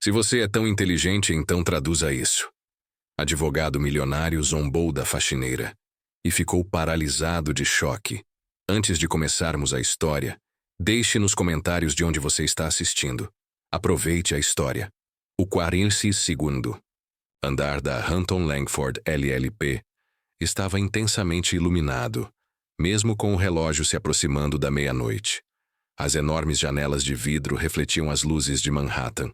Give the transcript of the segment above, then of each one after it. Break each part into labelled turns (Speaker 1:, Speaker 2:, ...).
Speaker 1: Se você é tão inteligente, então traduza isso. Advogado milionário zombou da faxineira e ficou paralisado de choque. Antes de começarmos a história, deixe nos comentários de onde você está assistindo. Aproveite a história. O 42º andar da Hunton Langford LLP estava intensamente iluminado, mesmo com o relógio se aproximando da meia-noite. As enormes janelas de vidro refletiam as luzes de Manhattan,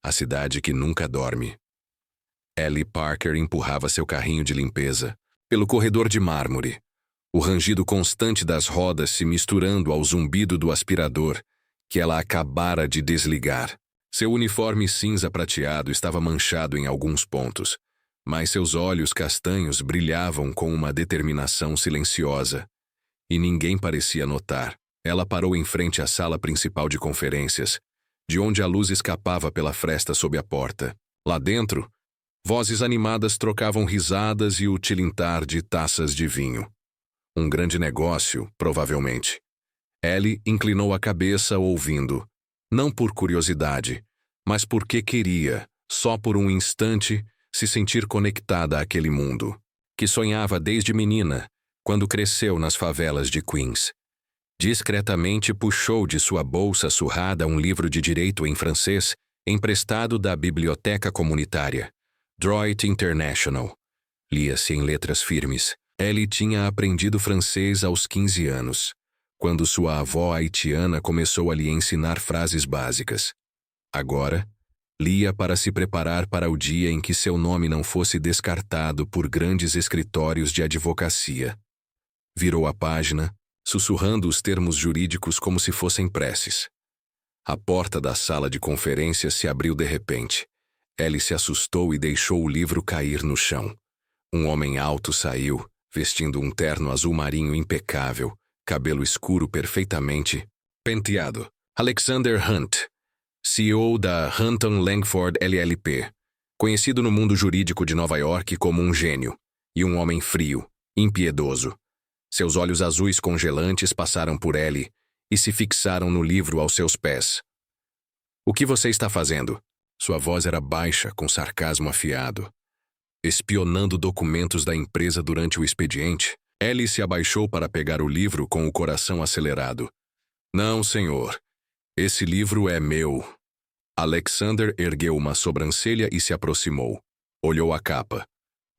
Speaker 1: a cidade que nunca dorme. Ellie Parker empurrava seu carrinho de limpeza pelo corredor de mármore, o rangido constante das rodas se misturando ao zumbido do aspirador que ela acabara de desligar. Seu uniforme cinza prateado estava manchado em alguns pontos, mas seus olhos castanhos brilhavam com uma determinação silenciosa, e ninguém parecia notar. Ela parou em frente à sala principal de conferências, de onde a luz escapava pela fresta sob a porta. Lá dentro, vozes animadas trocavam risadas e o tilintar de taças de vinho. Um grande negócio, provavelmente. Ellie inclinou a cabeça ouvindo, não por curiosidade, mas porque queria, só por um instante, se sentir conectada àquele mundo, que sonhava desde menina, quando cresceu nas favelas de Queens. Discretamente puxou de sua bolsa surrada um livro de direito em francês, emprestado da biblioteca comunitária. Droit International. Lia-se em letras firmes. Ellie tinha aprendido francês aos 15 anos, quando sua avó haitiana começou a lhe ensinar frases básicas. Agora, lia para se preparar para o dia em que seu nome não fosse descartado por grandes escritórios de advocacia. Virou a página, sussurrando os termos jurídicos como se fossem preces. A porta da sala de conferências se abriu de repente. Ellie se assustou e deixou o livro cair no chão. Um homem alto saiu, vestindo um terno azul marinho impecável, cabelo escuro perfeitamente penteado. Alexander Hunt, CEO da Hunton Langford LLP, conhecido no mundo jurídico de Nova York como um gênio, e um homem frio, impiedoso. Seus olhos azuis congelantes passaram por Ellie e se fixaram no livro aos seus pés. "O que você está fazendo?" Sua voz era baixa, com sarcasmo afiado. "Espionando documentos da empresa durante o expediente?" Ellie se abaixou para pegar o livro com o coração acelerado. "Não, senhor. Esse livro é meu." Alexander ergueu uma sobrancelha e se aproximou. Olhou a capa.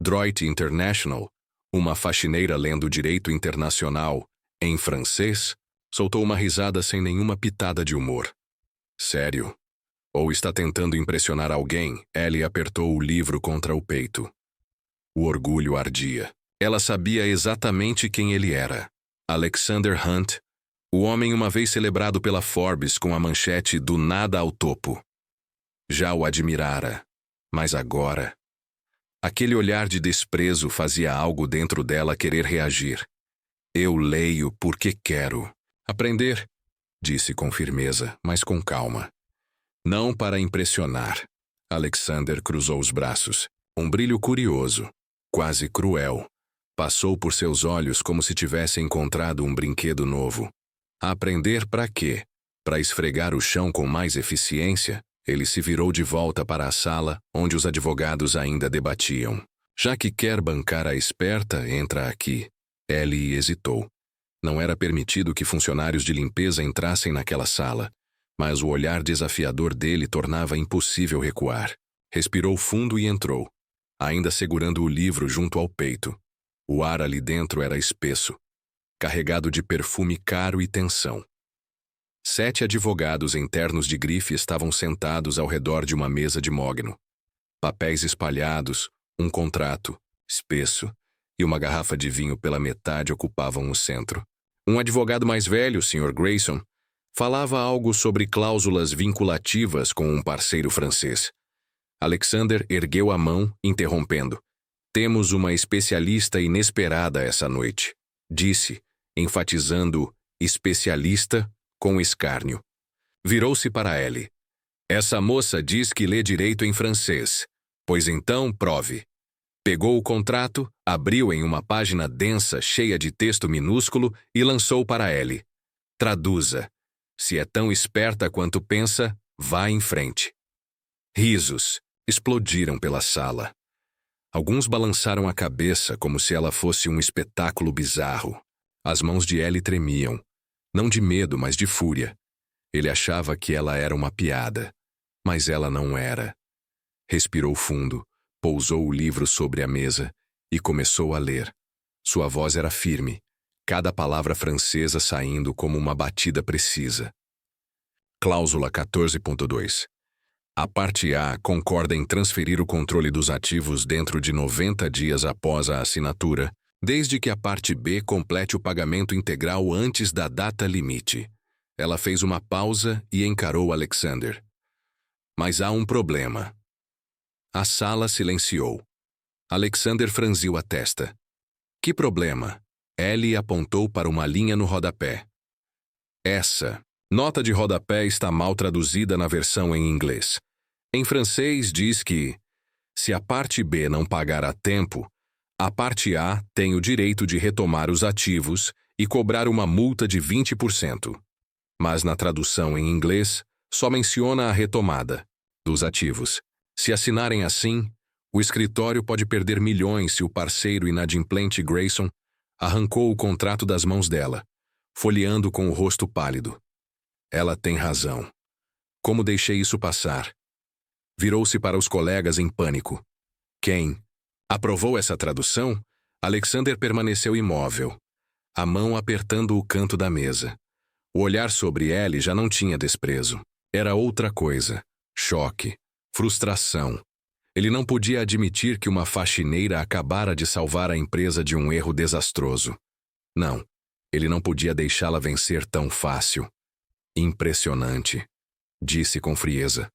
Speaker 1: Droit International, uma faxineira lendo direito internacional, em francês, soltou uma risada sem nenhuma pitada de humor. "Sério? Ou está tentando impressionar alguém?" Ellie apertou o livro contra o peito. O orgulho ardia. Ela sabia exatamente quem ele era. Alexander Hunt, o homem uma vez celebrado pela Forbes com a manchete "Do nada ao topo." Já o admirara, mas agora... Aquele olhar de desprezo fazia algo dentro dela querer reagir. "Eu leio porque quero. Aprender", disse com firmeza, mas com calma. "Não para impressionar." Alexander cruzou os braços. Um brilho curioso, quase cruel, passou por seus olhos como se tivesse encontrado um brinquedo novo. Aprender para quê? Para esfregar o chão com mais eficiência? Ele se virou de volta para a sala, onde os advogados ainda debatiam. "Já que quer bancar a esperta, entra aqui." Ellie hesitou. Não era permitido que funcionários de limpeza entrassem naquela sala, mas o olhar desafiador dele tornava impossível recuar. Respirou fundo e entrou, ainda segurando o livro junto ao peito. O ar ali dentro era espesso, carregado de perfume caro e tensão. 7 advogados em ternos de grife estavam sentados ao redor de uma mesa de mogno. Papéis espalhados, um contrato, espesso, e uma garrafa de vinho pela metade ocupavam o centro. Um advogado mais velho, Sr. Grayson, falava algo sobre cláusulas vinculativas com um parceiro francês. Alexander ergueu a mão, interrompendo. "Temos uma especialista inesperada essa noite", disse, enfatizando especialista com escárnio. Virou-se para Ellie. "Essa moça diz que lê direito em francês. Pois então, prove." Pegou o contrato, abriu em uma página densa cheia de texto minúsculo e lançou para Ellie. "Traduza. Se é tão esperta quanto pensa, vá em frente." Risos explodiram pela sala. Alguns balançaram a cabeça como se ela fosse um espetáculo bizarro. As mãos de Ellie tremiam, não de medo, mas de fúria. Ele achava que ela era uma piada, mas ela não era. Respirou fundo, pousou o livro sobre a mesa e começou a ler. Sua voz era firme, cada palavra francesa saindo como uma batida precisa. Cláusula 14.2. A parte A concorda em transferir o controle dos ativos dentro de 90 dias após a assinatura, desde que a parte B complete o pagamento integral antes da data limite. Ela fez uma pausa e encarou Alexander. Mas há um problema. A sala silenciou. Alexander franziu a testa. Que problema? Ellie apontou para uma linha no rodapé. Essa nota de rodapé está mal traduzida na versão em inglês. Em francês diz que, se a parte B não pagar a tempo, a parte A tem o direito de retomar os ativos e cobrar uma multa de 20%. Mas na tradução em inglês, só menciona a retomada dos ativos. Se assinarem assim, o escritório pode perder milhões se o parceiro inadimplente Grayson arrancou o contrato das mãos dela, folheando com o rosto pálido. Ela tem razão. Como deixei isso passar? Virou-se para os colegas em pânico. Quem aprovou essa tradução? Alexander permaneceu imóvel, a mão apertando o canto da mesa. O olhar sobre Ellie já não tinha desprezo. Era outra coisa. Choque. Frustração. Ele não podia admitir que uma faxineira acabara de salvar a empresa de um erro desastroso. Não. Ele não podia deixá-la vencer tão fácil. Impressionante, disse com frieza.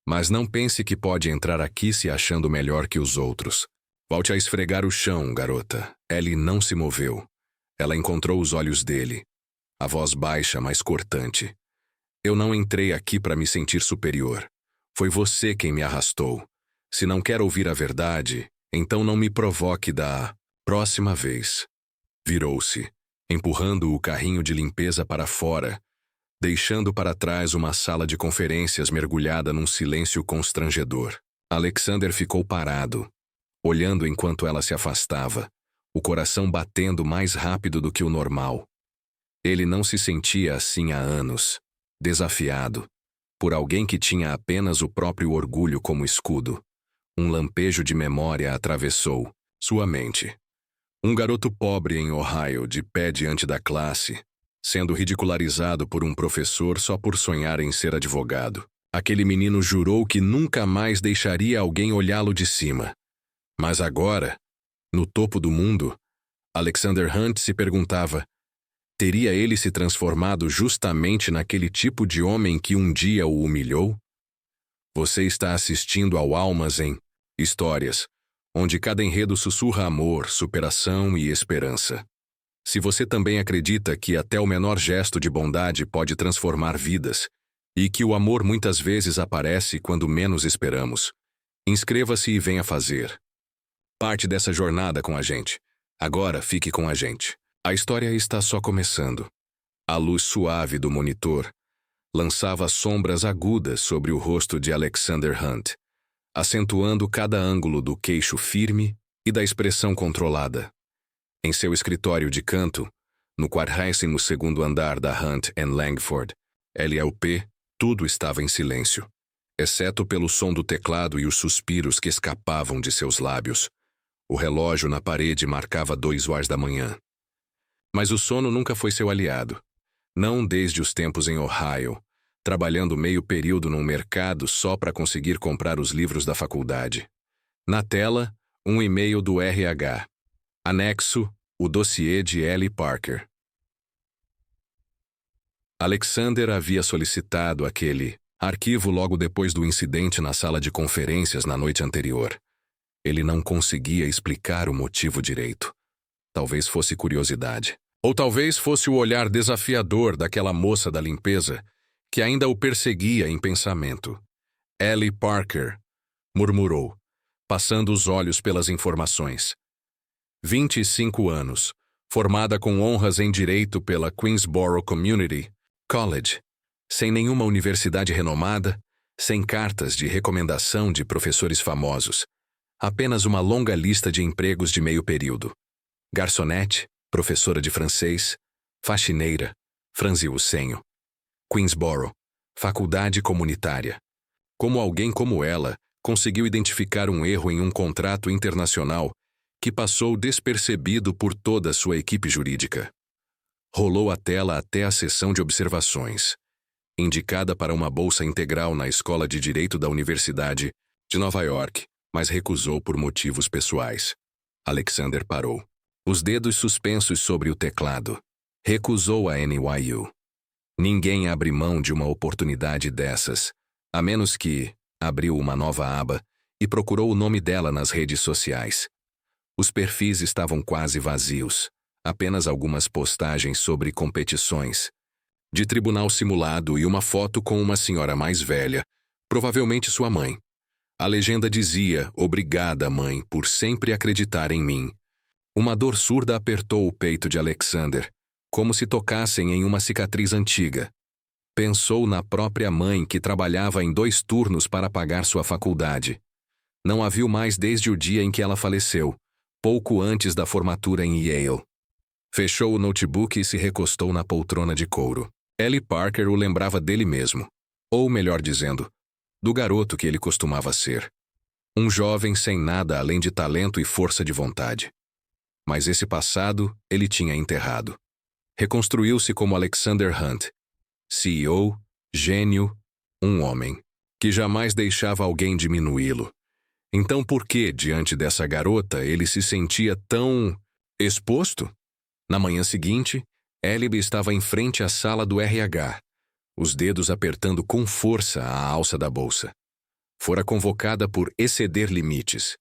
Speaker 1: Mas não pense que pode entrar aqui se achando melhor que os outros. Volte a esfregar o chão, garota. Ellie não se moveu. Ela encontrou os olhos dele. A voz baixa, mas cortante. Eu não entrei aqui para me sentir superior. Foi você quem me arrastou. Se não quer ouvir a verdade, então não me provoque da próxima vez. Virou-se, empurrando o carrinho de limpeza para fora, deixando para trás uma sala de conferências mergulhada num silêncio constrangedor. Alexander ficou parado, olhando enquanto ela se afastava, o coração batendo mais rápido do que o normal. Ele não se sentia assim há anos, desafiado, por alguém que tinha apenas o próprio orgulho como escudo. Um lampejo de memória atravessou sua mente. Um garoto pobre em Ohio, de pé diante da classe, sendo ridicularizado por um professor só por sonhar em ser advogado. Aquele menino jurou que nunca mais deixaria alguém olhá-lo de cima. Mas agora, no topo do mundo, Alexander Hunt se perguntava: teria ele se transformado justamente naquele tipo de homem que um dia o humilhou? Você está assistindo ao Almas em Histórias, onde cada enredo sussurra amor, superação e esperança. Se você também acredita que até o menor gesto de bondade pode transformar vidas, e que o amor muitas vezes aparece quando menos esperamos, inscreva-se e venha fazer parte dessa jornada com a gente. Agora fique com a gente. A história está só começando. A luz suave do monitor lançava sombras agudas sobre o rosto de Alexander Hunt, acentuando cada ângulo do queixo firme e da expressão controlada. Em seu escritório de canto, no 42º andar da Hunt & Langford, LLP, tudo estava em silêncio, exceto pelo som do teclado e os suspiros que escapavam de seus lábios. O relógio na parede marcava 2 horas da manhã. Mas o sono nunca foi seu aliado. Não desde os tempos em Ohio, trabalhando meio período num mercado só para conseguir comprar os livros da faculdade. Na tela, um e-mail do RH. Anexo, o dossiê de Ellie Parker. Alexander havia solicitado aquele arquivo logo depois do incidente na sala de conferências na noite anterior. Ele não conseguia explicar o motivo direito. Talvez fosse curiosidade. Ou talvez fosse o olhar desafiador daquela moça da limpeza que ainda o perseguia em pensamento. Ellie Parker, murmurou, passando os olhos pelas informações. 25 anos, formada com honras em Direito pela Queensborough Community College, sem nenhuma universidade renomada, sem cartas de recomendação de professores famosos. Apenas uma longa lista de empregos de meio período. Garçonete, professora de francês, faxineira, franziu o senho. Queensborough, faculdade comunitária. Como alguém como ela conseguiu identificar um erro em um contrato internacional que passou despercebido por toda a sua equipe jurídica? Rolou a tela até a sessão de observações. Indicada para uma bolsa integral na Escola de Direito da Universidade de Nova York, mas recusou por motivos pessoais. Alexander parou, os dedos suspensos sobre o teclado. Recusou a NYU. Ninguém abre mão de uma oportunidade dessas, a menos que abriu uma nova aba e procurou o nome dela nas redes sociais. Os perfis estavam quase vazios, apenas algumas postagens sobre competições de tribunal simulado e uma foto com uma senhora mais velha, provavelmente sua mãe. A legenda dizia: "Obrigada, mãe, por sempre acreditar em mim." Uma dor surda apertou o peito de Alexander, como se tocassem em uma cicatriz antiga. Pensou na própria mãe que trabalhava em 2 turnos para pagar sua faculdade. Não a viu mais desde o dia em que ela faleceu, pouco antes da formatura em Yale. Fechou o notebook e se recostou na poltrona de couro. Ellie Parker o lembrava dele mesmo, ou melhor dizendo, do garoto que ele costumava ser. Um jovem sem nada além de talento e força de vontade. Mas esse passado ele tinha enterrado. Reconstruiu-se como Alexander Hunt, CEO, gênio, um homem, que jamais deixava alguém diminuí-lo. Então por que, diante dessa garota, ele se sentia tão exposto? Na manhã seguinte, Ellie estava em frente à sala do RH, os dedos apertando com força a alça da bolsa. Fora convocada por exceder limites,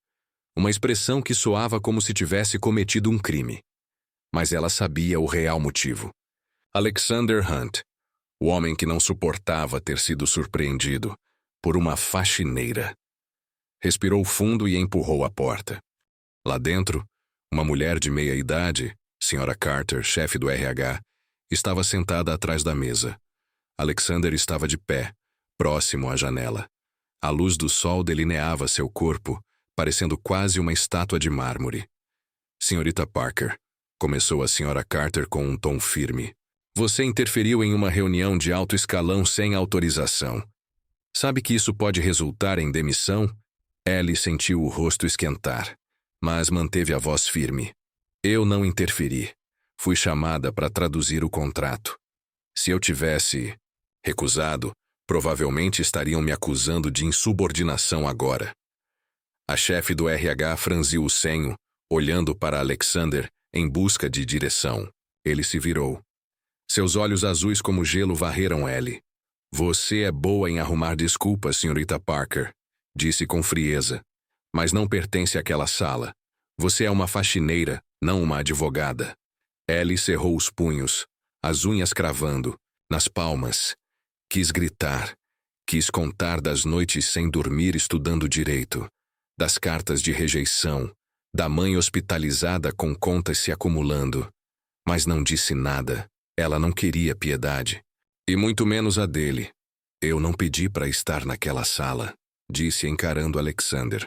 Speaker 1: uma expressão que soava como se tivesse cometido um crime. Mas ela sabia o real motivo. Alexander Hunt, o homem que não suportava ter sido surpreendido por uma faxineira. Respirou fundo e empurrou a porta. Lá dentro, uma mulher de meia idade, Sra. Carter, chefe do RH, estava sentada atrás da mesa. Alexander estava de pé, próximo à janela. A luz do sol delineava seu corpo, parecendo quase uma estátua de mármore. Senhorita Parker, começou a Sra. Carter com um tom firme. Você interferiu em uma reunião de alto escalão sem autorização. Sabe que isso pode resultar em demissão? Ellie sentiu o rosto esquentar, mas manteve a voz firme. Eu não interferi. Fui chamada para traduzir o contrato. Se eu tivesse recusado, provavelmente estariam me acusando de insubordinação agora. A chefe do RH franziu o senho, olhando para Alexander em busca de direção. Ele se virou. Seus olhos azuis como gelo varreram Ellie. Você é boa em arrumar desculpas, senhorita Parker, disse com frieza. Mas não pertence àquela sala. Você é uma faxineira, não uma advogada. Ellie cerrou os punhos, as unhas cravando, nas palmas. Quis gritar. Quis contar das noites sem dormir estudando direito, das cartas de rejeição, da mãe hospitalizada com contas se acumulando. Mas não disse nada. Ela não queria piedade. E muito menos a dele. Eu não pedi para estar naquela sala, disse encarando Alexander.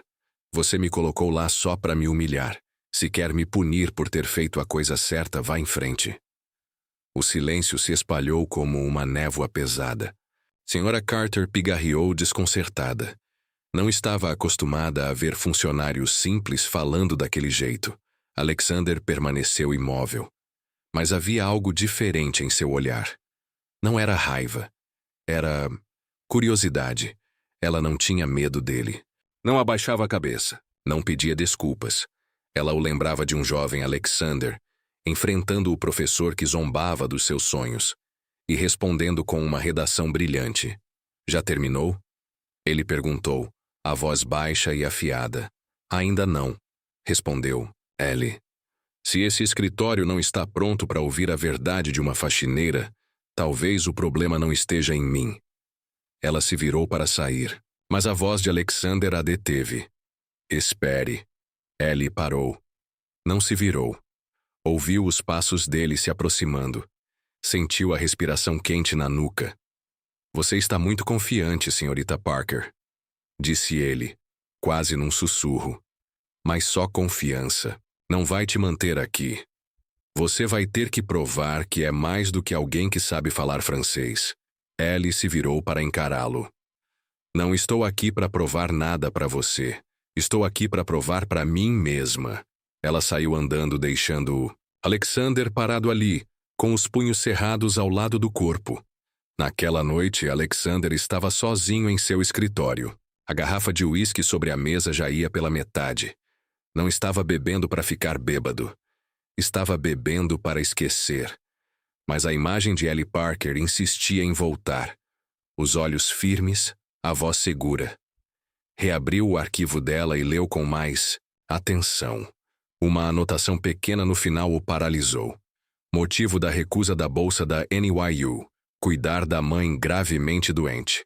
Speaker 1: Você me colocou lá só para me humilhar. Se quer me punir por ter feito a coisa certa, vá em frente. O silêncio se espalhou como uma névoa pesada. Sra. Carter pigarreou desconcertada. Não estava acostumada a ver funcionários simples falando daquele jeito. Alexander permaneceu imóvel. Mas havia algo diferente em seu olhar. Não era raiva. Era curiosidade. Ela não tinha medo dele. Não abaixava a cabeça. Não pedia desculpas. Ela o lembrava de um jovem Alexander, enfrentando o professor que zombava dos seus sonhos, e respondendo com uma redação brilhante. Já terminou? Ele perguntou, a voz baixa e afiada. Ainda não, respondeu Ellie. Se esse escritório não está pronto para ouvir a verdade de uma faxineira, talvez o problema não esteja em mim. Ela se virou para sair, mas a voz de Alexander a deteve. Espere. Ellie parou. Não se virou. Ouviu os passos dele se aproximando. Sentiu a respiração quente na nuca. Você está muito confiante, senhorita Parker, disse ele, quase num sussurro. Mas só confiança não vai te manter aqui. Você vai ter que provar que é mais do que alguém que sabe falar francês. Ellie se virou para encará-lo. Não estou aqui para provar nada para você. Estou aqui para provar para mim mesma. Ela saiu andando, deixando Alexander parado ali, com os punhos cerrados ao lado do corpo. Naquela noite, Alexander estava sozinho em seu escritório. A garrafa de uísque sobre a mesa já ia pela metade. Não estava bebendo para ficar bêbado. Estava bebendo para esquecer. Mas a imagem de Ellie Parker insistia em voltar. Os olhos firmes, a voz segura. Reabriu o arquivo dela e leu com mais atenção. Uma anotação pequena no final o paralisou. Motivo da recusa da bolsa da NYU. Cuidar da mãe gravemente doente.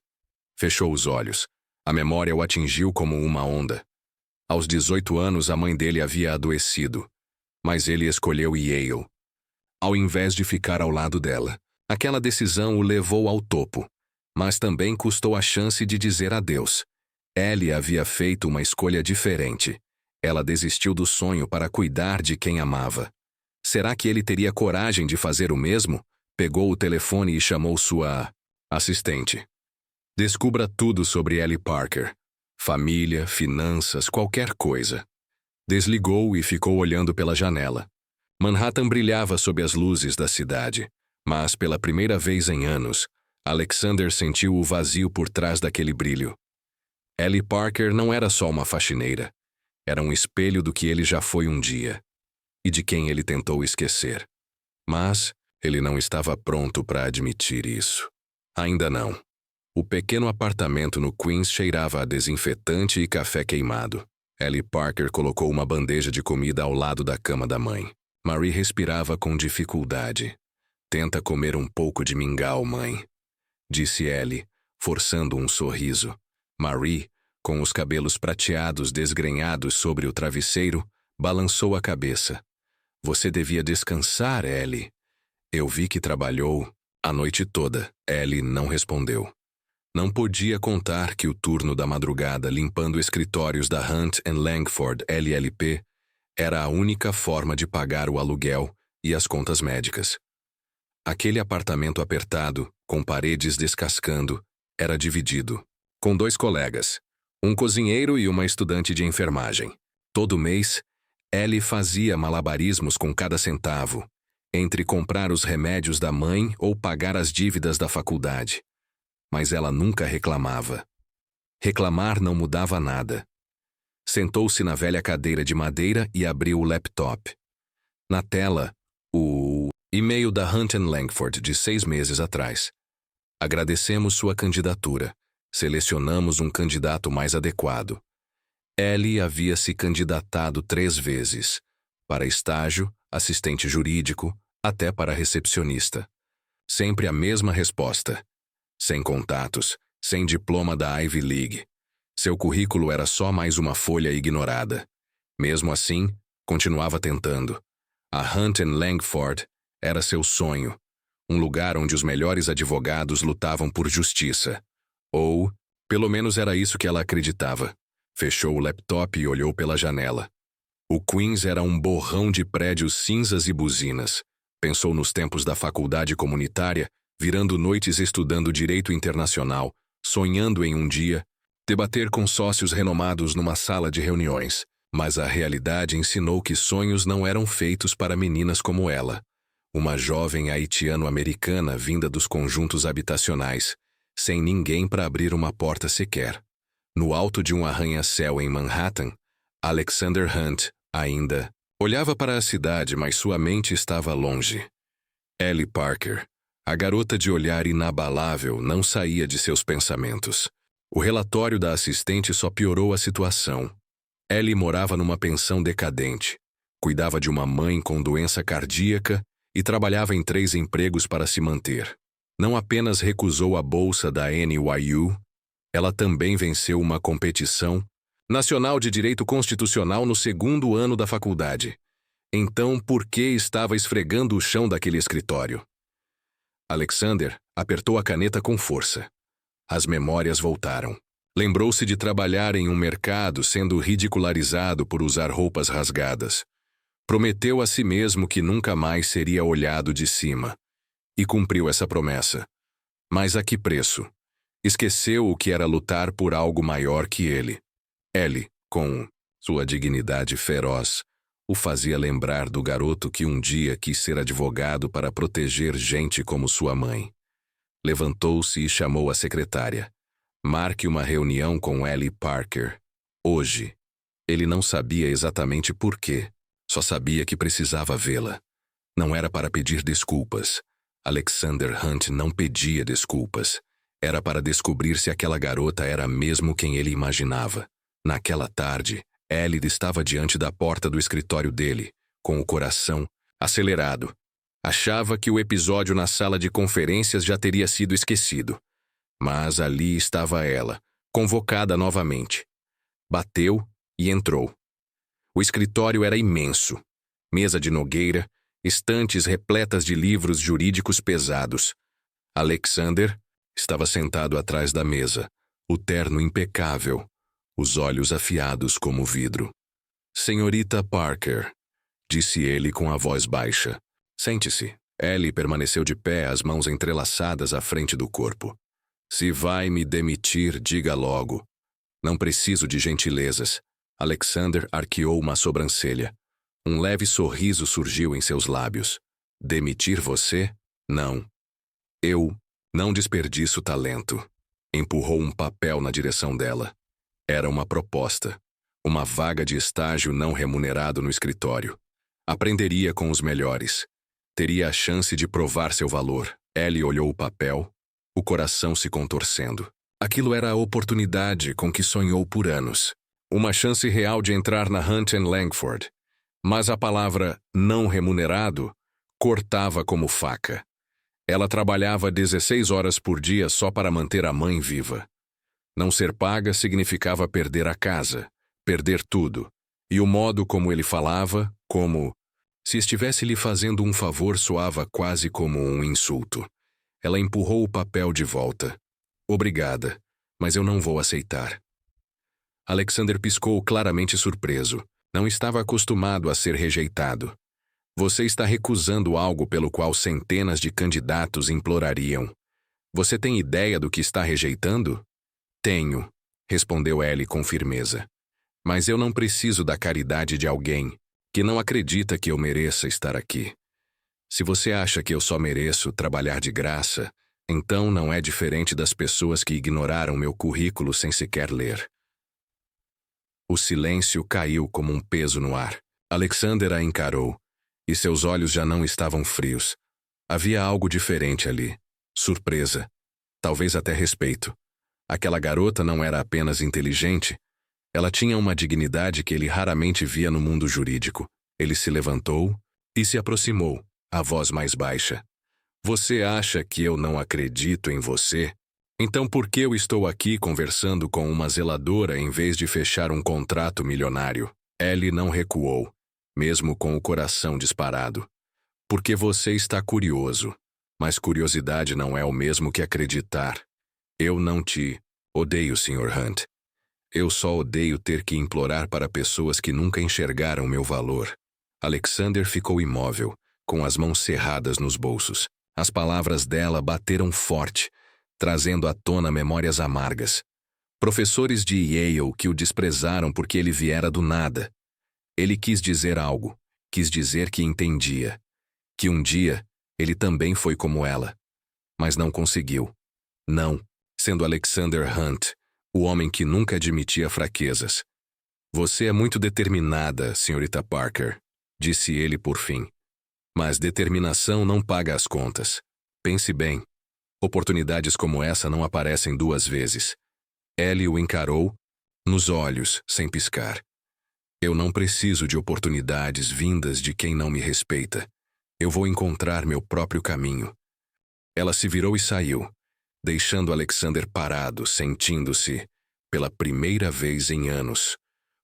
Speaker 1: Fechou os olhos. A memória o atingiu como uma onda. Aos 18 anos, a mãe dele havia adoecido. Mas ele escolheu Yale, ao invés de ficar ao lado dela. Aquela decisão o levou ao topo, mas também custou a chance de dizer adeus. Ellie havia feito uma escolha diferente. Ela desistiu do sonho para cuidar de quem amava. Será que ele teria coragem de fazer o mesmo? Pegou o telefone e chamou sua assistente. Descubra tudo sobre Ellie Parker. Família, finanças, qualquer coisa. Desligou e ficou olhando pela janela. Manhattan brilhava sob as luzes da cidade, mas pela primeira vez em anos, Alexander sentiu o vazio por trás daquele brilho. Ellie Parker não era só uma faxineira. Era um espelho do que ele já foi um dia, e de quem ele tentou esquecer. Mas ele não estava pronto para admitir isso. Ainda não. O pequeno apartamento no Queens cheirava a desinfetante e café queimado. Ellie Parker colocou uma bandeja de comida ao lado da cama da mãe. Marie respirava com dificuldade. Tenta comer um pouco de mingau, mãe, disse Ellie, forçando um sorriso. Marie, com os cabelos prateados desgrenhados sobre o travesseiro, balançou a cabeça. Você devia descansar, Ellie. Eu vi que trabalhou a noite toda. Ellie não respondeu. Não podia contar que o turno da madrugada limpando escritórios da Hunt & Langford LLP era a única forma de pagar o aluguel e as contas médicas. Aquele apartamento apertado, com paredes descascando, era dividido, com 2 colegas, um cozinheiro e uma estudante de enfermagem. Todo mês, Ellie fazia malabarismos com cada centavo, entre comprar os remédios da mãe ou pagar as dívidas da faculdade. Mas ela nunca reclamava. Reclamar não mudava nada. Sentou-se na velha cadeira de madeira e abriu o laptop. Na tela, o e-mail da Hunt & Langford de 6 meses atrás. Agradecemos sua candidatura. Selecionamos um candidato mais adequado. Ellie havia se candidatado 3 vezes. Para estágio, assistente jurídico, até para recepcionista. Sempre a mesma resposta. Sem contatos, sem diploma da Ivy League. Seu currículo era só mais uma folha ignorada. Mesmo assim, continuava tentando. A Hunt & Langford era seu sonho. Um lugar onde os melhores advogados lutavam por justiça. Ou, pelo menos era isso que ela acreditava. Fechou o laptop e olhou pela janela. O Queens era um borrão de prédios cinzas e buzinas. Pensou nos tempos da faculdade comunitária, virando noites estudando direito internacional, sonhando em um dia debater com sócios renomados numa sala de reuniões. Mas a realidade ensinou que sonhos não eram feitos para meninas como ela. Uma jovem haitiano-americana vinda dos conjuntos habitacionais, sem ninguém para abrir uma porta sequer. No alto de um arranha-céu em Manhattan, Alexander Hunt ainda olhava para a cidade, mas sua mente estava longe. Ellie Parker, a garota de olhar inabalável, não saía de seus pensamentos. O relatório da assistente só piorou a situação. Ellie morava numa pensão decadente, cuidava de uma mãe com doença cardíaca e trabalhava em 3 empregos para se manter. Não apenas recusou a bolsa da NYU, ela também venceu uma competição nacional de direito constitucional no 2º ano da faculdade. Então, por que estava esfregando o chão daquele escritório? Alexander apertou a caneta com força. As memórias voltaram. Lembrou-se de trabalhar em um mercado sendo ridicularizado por usar roupas rasgadas. Prometeu a si mesmo que nunca mais seria olhado de cima. E cumpriu essa promessa. Mas a que preço? Esqueceu o que era lutar por algo maior que ele. Ellie, com sua dignidade feroz, o fazia lembrar do garoto que um dia quis ser advogado para proteger gente como sua mãe. Levantou-se e chamou a secretária. Marque uma reunião com Ellie Parker. Hoje. Ele não sabia exatamente por quê. Só sabia que precisava vê-la. Não era para pedir desculpas. Alexander Hunt não pedia desculpas. Era para descobrir se aquela garota era mesmo quem ele imaginava. Naquela tarde, Ellie estava diante da porta do escritório dele, com o coração acelerado. Achava que o episódio na sala de conferências já teria sido esquecido. Mas ali estava ela, convocada novamente. Bateu e entrou. O escritório era imenso. Mesa de nogueira, estantes repletas de livros jurídicos pesados. Alexander estava sentado atrás da mesa, o terno impecável, os olhos afiados como vidro. Senhorita Parker, disse ele com a voz baixa. Sente-se. Ellie permaneceu de pé, as mãos entrelaçadas à frente do corpo. Se vai me demitir, diga logo. Não preciso de gentilezas. Alexander arqueou uma sobrancelha. Um leve sorriso surgiu em seus lábios. Demitir você? Não. Eu não desperdiço talento. Empurrou um papel na direção dela. Era uma proposta. Uma vaga de estágio não remunerado no escritório. Aprenderia com os melhores. Teria a chance de provar seu valor. Ellie olhou o papel, o coração se contorcendo. Aquilo era a oportunidade com que sonhou por anos. Uma chance real de entrar na Hunt & Langford. Mas a palavra não remunerado cortava como faca. Ela trabalhava 16 horas por dia só para manter a mãe viva. Não ser paga significava perder a casa, perder tudo. E o modo como ele falava, como se estivesse lhe fazendo um favor, soava quase como um insulto. Ela empurrou o papel de volta. Obrigada, mas eu não vou aceitar. Alexander piscou claramente surpreso. Não estava acostumado a ser rejeitado. Você está recusando algo pelo qual centenas de candidatos implorariam. Você tem ideia do que está rejeitando? Tenho, respondeu Ellie com firmeza. Mas eu não preciso da caridade de alguém que não acredita que eu mereça estar aqui. Se você acha que eu só mereço trabalhar de graça, então não é diferente das pessoas que ignoraram meu currículo sem sequer ler. O silêncio caiu como um peso no ar. Alexander a encarou, e seus olhos já não estavam frios. Havia algo diferente ali. Surpresa. Talvez até respeito. Aquela garota não era apenas inteligente. Ela tinha uma dignidade que ele raramente via no mundo jurídico. Ele se levantou e se aproximou, a voz mais baixa. Você acha que eu não acredito em você? Então por que eu estou aqui conversando com uma zeladora em vez de fechar um contrato milionário? Ellie não recuou, mesmo com o coração disparado. Porque você está curioso, mas curiosidade não é o mesmo que acreditar. Eu não te odeio, Sr. Hunt. Eu só odeio ter que implorar para pessoas que nunca enxergaram meu valor. Alexander ficou imóvel, com as mãos cerradas nos bolsos. As palavras dela bateram forte, trazendo à tona memórias amargas. Professores de Yale que o desprezaram porque ele viera do nada. Ele quis dizer algo, quis dizer que entendia. Que um dia, ele também foi como ela. Mas não conseguiu. Não, sendo Alexander Hunt, o homem que nunca admitia fraquezas. Você é muito determinada, senhorita Parker, disse ele por fim. Mas determinação não paga as contas. Pense bem. Oportunidades como essa não aparecem duas vezes. Ellie o encarou, nos olhos, sem piscar. Eu não preciso de oportunidades vindas de quem não me respeita. Eu vou encontrar meu próprio caminho. Ela se virou e saiu, deixando Alexander parado, sentindo-se, pela primeira vez em anos,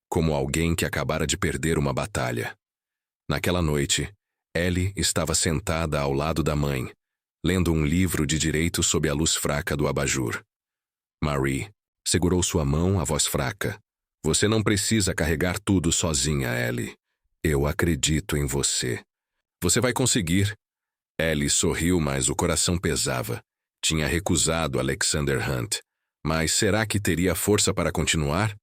Speaker 1: como alguém que acabara de perder uma batalha. Naquela noite, Ellie estava sentada ao lado da mãe, lendo um livro de direito sob a luz fraca do abajur. Marie segurou sua mão, a voz fraca. Você não precisa carregar tudo sozinha, Ellie. Eu acredito em você. Você vai conseguir. Ellie sorriu, mas o coração pesava. Tinha recusado Alexander Hunt. Mas será que teria força para continuar?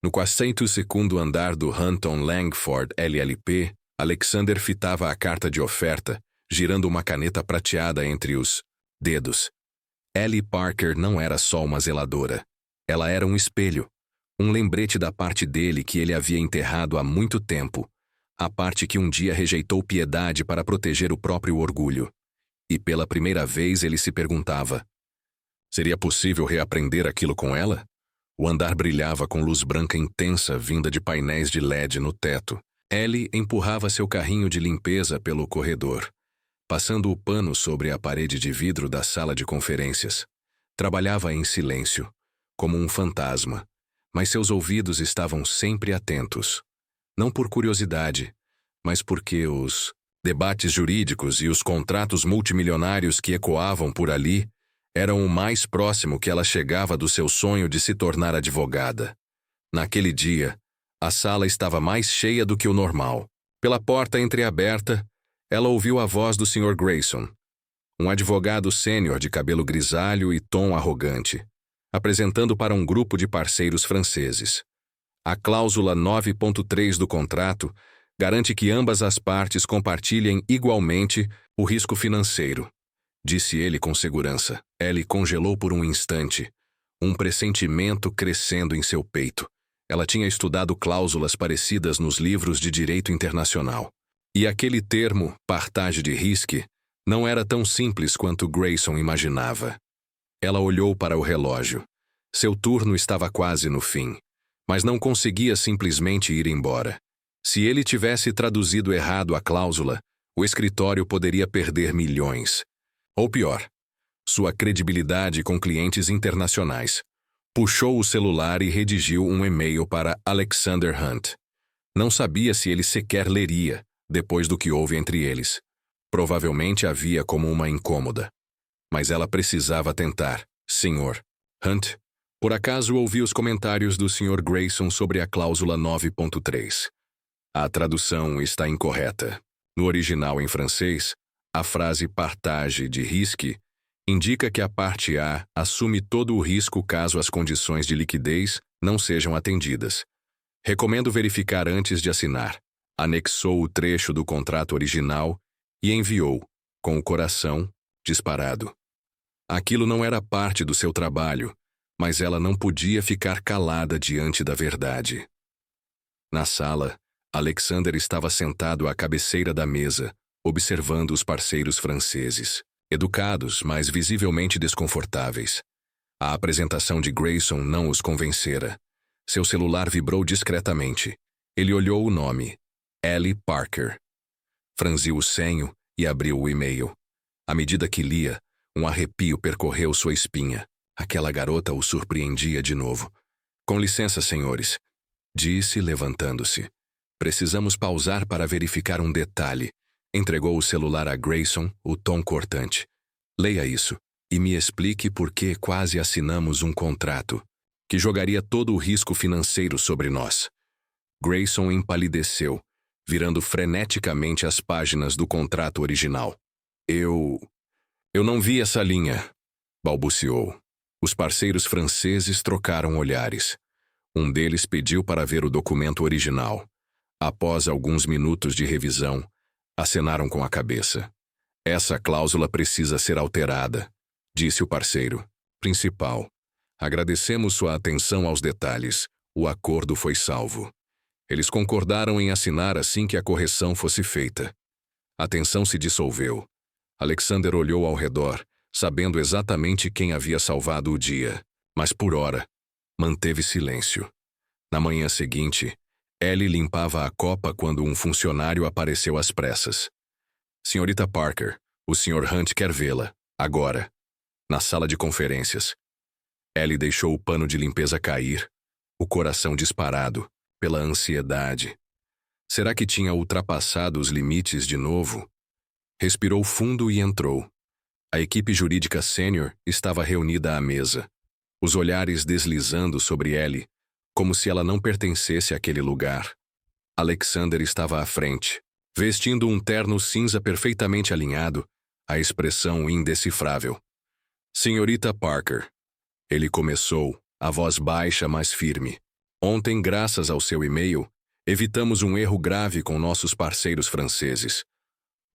Speaker 1: No 402º andar do Hunton Langford LLP, Alexander fitava a carta de oferta, girando uma caneta prateada entre os dedos. Ellie Parker não era só uma zeladora. Ela era um espelho. Um lembrete da parte dele que ele havia enterrado há muito tempo. A parte que um dia rejeitou piedade para proteger o próprio orgulho. E pela primeira vez ele se perguntava: seria possível reaprender aquilo com ela? O andar brilhava com luz branca intensa vinda de painéis de LED no teto. Ellie empurrava seu carrinho de limpeza pelo corredor, passando o pano sobre a parede de vidro da sala de conferências. Trabalhava em silêncio, como um fantasma, mas seus ouvidos estavam sempre atentos. Não por curiosidade, mas porque os debates jurídicos e os contratos multimilionários que ecoavam por ali eram o mais próximo que ela chegava do seu sonho de se tornar advogada. Naquele dia, a sala estava mais cheia do que o normal. Pela porta entreaberta, ela ouviu a voz do Sr. Grayson, um advogado sênior de cabelo grisalho e tom arrogante, apresentando para um grupo de parceiros franceses. A cláusula 9.3 do contrato garante que ambas as partes compartilhem igualmente o risco financeiro, disse ele com segurança. Ellie congelou por um instante, um pressentimento crescendo em seu peito. Ela tinha estudado cláusulas parecidas nos livros de direito internacional. E aquele termo, partage de risque, não era tão simples quanto Grayson imaginava. Ela olhou para o relógio. Seu turno estava quase no fim, mas não conseguia simplesmente ir embora. Se ele tivesse traduzido errado a cláusula, o escritório poderia perder milhões. Ou pior, sua credibilidade com clientes internacionais. Puxou o celular e redigiu um e-mail para Alexander Hunt. Não sabia se ele sequer leria, depois do que houve entre eles. Provavelmente havia como uma incômoda. Mas ela precisava tentar. Sr. Hunt, por acaso ouvi os comentários do Sr. Grayson sobre a cláusula 9.3. A tradução está incorreta. No original em francês, a frase partage de risque indica que a parte A assume todo o risco caso as condições de liquidez não sejam atendidas. Recomendo verificar antes de assinar. Anexou o trecho do contrato original e enviou, com o coração disparado. Aquilo não era parte do seu trabalho, mas ela não podia ficar calada diante da verdade. Na sala, Alexander estava sentado à cabeceira da mesa, observando os parceiros franceses, educados, mas visivelmente desconfortáveis. A apresentação de Grayson não os convencera. Seu celular vibrou discretamente. Ele olhou o nome, Ellie Parker. Franziu o senho e abriu o e-mail. À medida que lia, um arrepio percorreu sua espinha. Aquela garota o surpreendia de novo. Com licença, senhores, disse, levantando-se. Precisamos pausar para verificar um detalhe. Entregou o celular a Grayson, o tom cortante. Leia isso e me explique por que quase assinamos um contrato que jogaria todo o risco financeiro sobre nós. Grayson empalideceu, virando freneticamente as páginas do contrato original. Eu não vi essa linha, balbuciou. Os parceiros franceses trocaram olhares. Um deles pediu para ver o documento original. Após alguns minutos de revisão, acenaram com a cabeça. Essa cláusula precisa ser alterada, disse o parceiro principal. Agradecemos sua atenção aos detalhes. O acordo foi salvo. Eles concordaram em assinar assim que a correção fosse feita. A tensão se dissolveu. Alexander olhou ao redor, sabendo exatamente quem havia salvado o dia, mas por hora, manteve silêncio. Na manhã seguinte, Ellie limpava a copa quando um funcionário apareceu às pressas. Senhorita Parker, o Sr. Hunt quer vê-la, agora, na sala de conferências. Ellie deixou o pano de limpeza cair, o coração disparado pela ansiedade. Será que tinha ultrapassado os limites de novo? Respirou fundo e entrou. A equipe jurídica sênior estava reunida à mesa. os olhares deslizando sobre Ellie, como se ela não pertencesse àquele lugar. Alexander estava à frente, vestindo um terno cinza perfeitamente alinhado, a expressão indecifrável. Senhorita Parker, ele começou, a voz baixa mas firme. Ontem, graças ao seu e-mail, evitamos um erro grave com nossos parceiros franceses.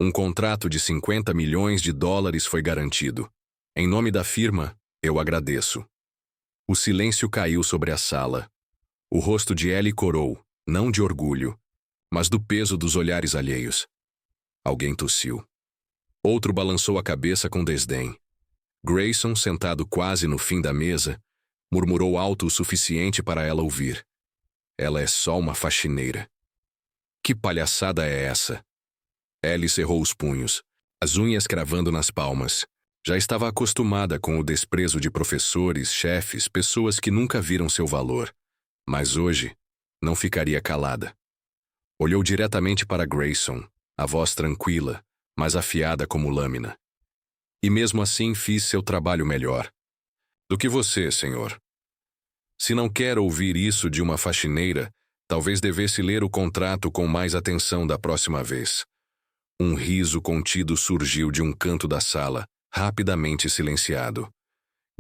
Speaker 1: Um contrato de 50 milhões de dólares foi garantido. Em nome da firma, eu agradeço. O silêncio caiu sobre a sala. O rosto de Ellie corou, não de orgulho, mas do peso dos olhares alheios. Alguém tossiu. Outro balançou a cabeça com desdém. Grayson, sentado quase no fim da mesa, murmurou alto o suficiente para ela ouvir. Ela é só uma faxineira. Que palhaçada é essa? Ellie cerrou os punhos, as unhas cravando nas palmas. Já estava acostumada com o desprezo de professores, chefes, pessoas que nunca viram seu valor. Mas hoje, não ficaria calada. Olhou diretamente para Grayson, a voz tranquila, mas afiada como lâmina. E mesmo assim fiz seu trabalho melhor. Do que você, senhor. Se não quer ouvir isso de uma faxineira, talvez devesse ler o contrato com mais atenção da próxima vez. Um riso contido surgiu de um canto da sala, rapidamente silenciado.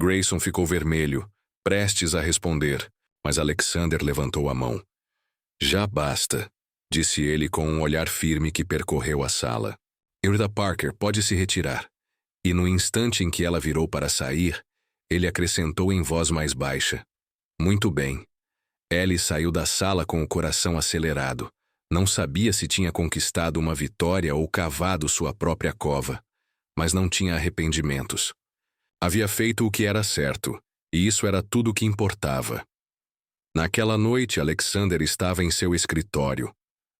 Speaker 1: Grayson ficou vermelho, prestes a responder, mas Alexander levantou a mão. Já basta, disse ele com um olhar firme que percorreu a sala. Senhorita Parker pode se retirar. E no instante em que ela virou para sair, ele acrescentou em voz mais baixa. Muito bem. Ellie saiu da sala com o coração acelerado. Não sabia se tinha conquistado uma vitória ou cavado sua própria cova, mas não tinha arrependimentos. Havia feito o que era certo, e isso era tudo o que importava. Naquela noite, Alexander estava em seu escritório,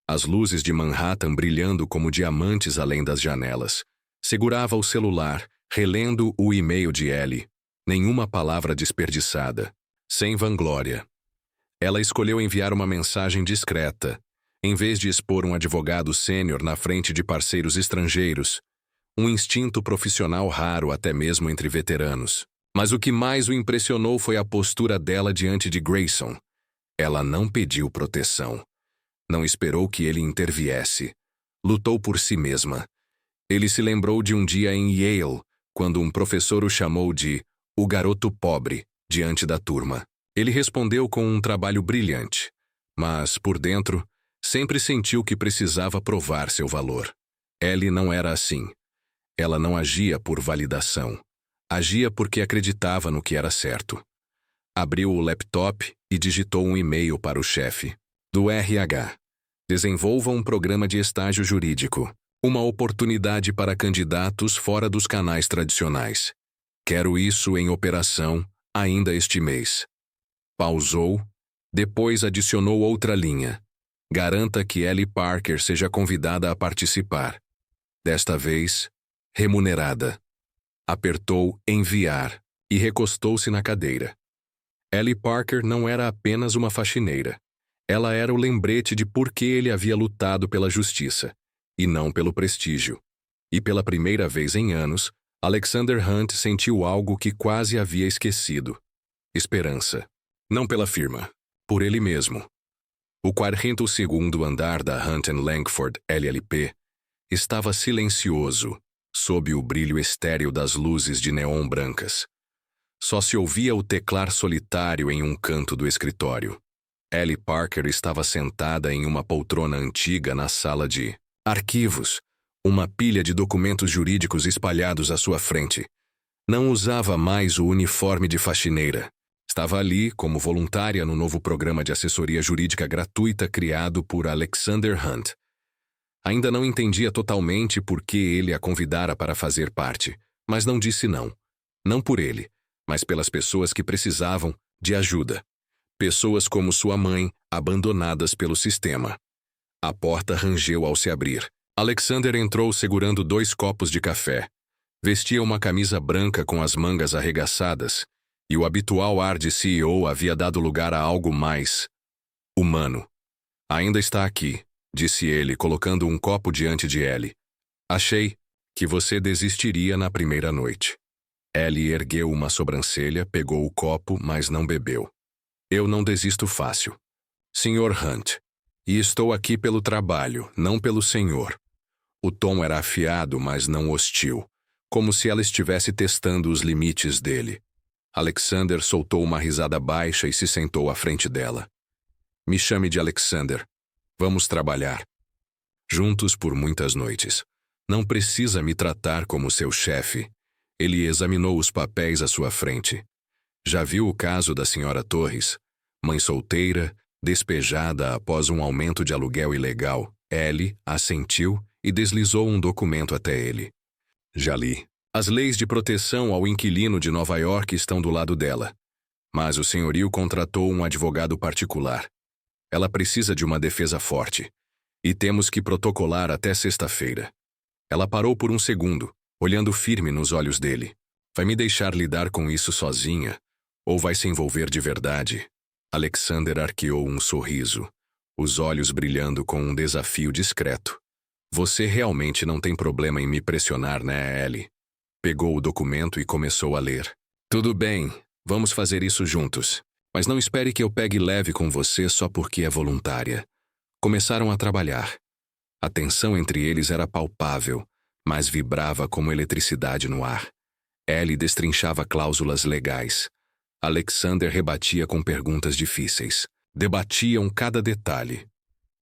Speaker 1: as luzes de Manhattan brilhando como diamantes além das janelas. Segurava o celular, relendo o e-mail de Ellie. Nenhuma palavra desperdiçada, sem vanglória. Ela escolheu enviar uma mensagem discreta, em vez de expor um advogado sênior na frente de parceiros estrangeiros, um instinto profissional raro até mesmo entre veteranos. Mas o que mais o impressionou foi a postura dela diante de Grayson. Ela não pediu proteção. Não esperou que ele interviesse. Lutou por si mesma. Ele se lembrou de um dia em Yale, quando um professor o chamou de o garoto pobre diante da turma. Ele respondeu com um trabalho brilhante, mas, por dentro, sempre sentiu que precisava provar seu valor. Ellie não era assim. Ela não agia por validação. Agia porque acreditava no que era certo. Abriu o laptop e digitou um e-mail para o chefe. Do RH. Desenvolva um programa de estágio jurídico. Uma oportunidade para candidatos fora dos canais tradicionais. Quero isso em operação ainda este mês. Pausou, depois adicionou outra linha. Garanta que Ellie Parker seja convidada a participar. Desta vez, remunerada. Apertou enviar e recostou-se na cadeira. Ellie Parker não era apenas uma faxineira. Ela era o lembrete de por que ele havia lutado pela justiça. E não pelo prestígio. E pela primeira vez em anos, Alexander Hunt sentiu algo que quase havia esquecido. Esperança. Não pela firma. Por ele mesmo. O 42º andar da Hunt & Langford LLP estava silencioso, sob o brilho estéril das luzes de neon brancas. Só se ouvia o teclar solitário em um canto do escritório. Ellie Parker estava sentada em uma poltrona antiga na sala de arquivos, uma pilha de documentos jurídicos espalhados à sua frente. Não usava mais o uniforme de faxineira. Estava ali como voluntária no novo programa de assessoria jurídica gratuita criado por Alexander Hunt. Ainda não entendia totalmente por que ele a convidara para fazer parte, mas não disse não. Não por ele, mas pelas pessoas que precisavam de ajuda. Pessoas como sua mãe, abandonadas pelo sistema. A porta rangeu ao se abrir. Alexander entrou segurando 2 copos de café. Vestia uma camisa branca com as mangas arregaçadas, e o habitual ar de CEO havia dado lugar a algo mais humano. Ainda está aqui, disse ele, colocando um copo diante de Ellie. Achei que você desistiria na primeira noite. Ellie ergueu uma sobrancelha, pegou o copo, mas não bebeu. Eu não desisto fácil. Sr. Hunt. E estou aqui pelo trabalho, não pelo senhor. O tom era afiado, mas não hostil, como se ela estivesse testando os limites dele. Alexander soltou uma risada baixa e se sentou à frente dela. Me chame de Alexander. Vamos trabalhar. Juntos por muitas noites. Não precisa me tratar como seu chefe. Ele examinou os papéis à sua frente. Já viu o caso da Sra. Torres? Mãe solteira, despejada após um aumento de aluguel ilegal. Ellie assentiu e deslizou um documento até ele. Já li. As leis de proteção ao inquilino de Nova York estão do lado dela. Mas o senhorio contratou um advogado particular. Ela precisa de uma defesa forte. E temos que protocolar até sexta-feira. Ela parou por um segundo, olhando firme nos olhos dele. Vai me deixar lidar com isso sozinha? Ou vai se envolver de verdade? Alexander arqueou um sorriso, os olhos brilhando com um desafio discreto. Você realmente não tem problema em me pressionar, né, Ellie? Pegou o documento e começou a ler. Tudo bem, vamos fazer isso juntos. Mas não espere que eu pegue leve com você só porque é voluntária. Começaram a trabalhar. A tensão entre eles era palpável, mas vibrava como eletricidade no ar. Ellie destrinchava cláusulas legais. Alexander rebatia com perguntas difíceis. Debatiam cada detalhe.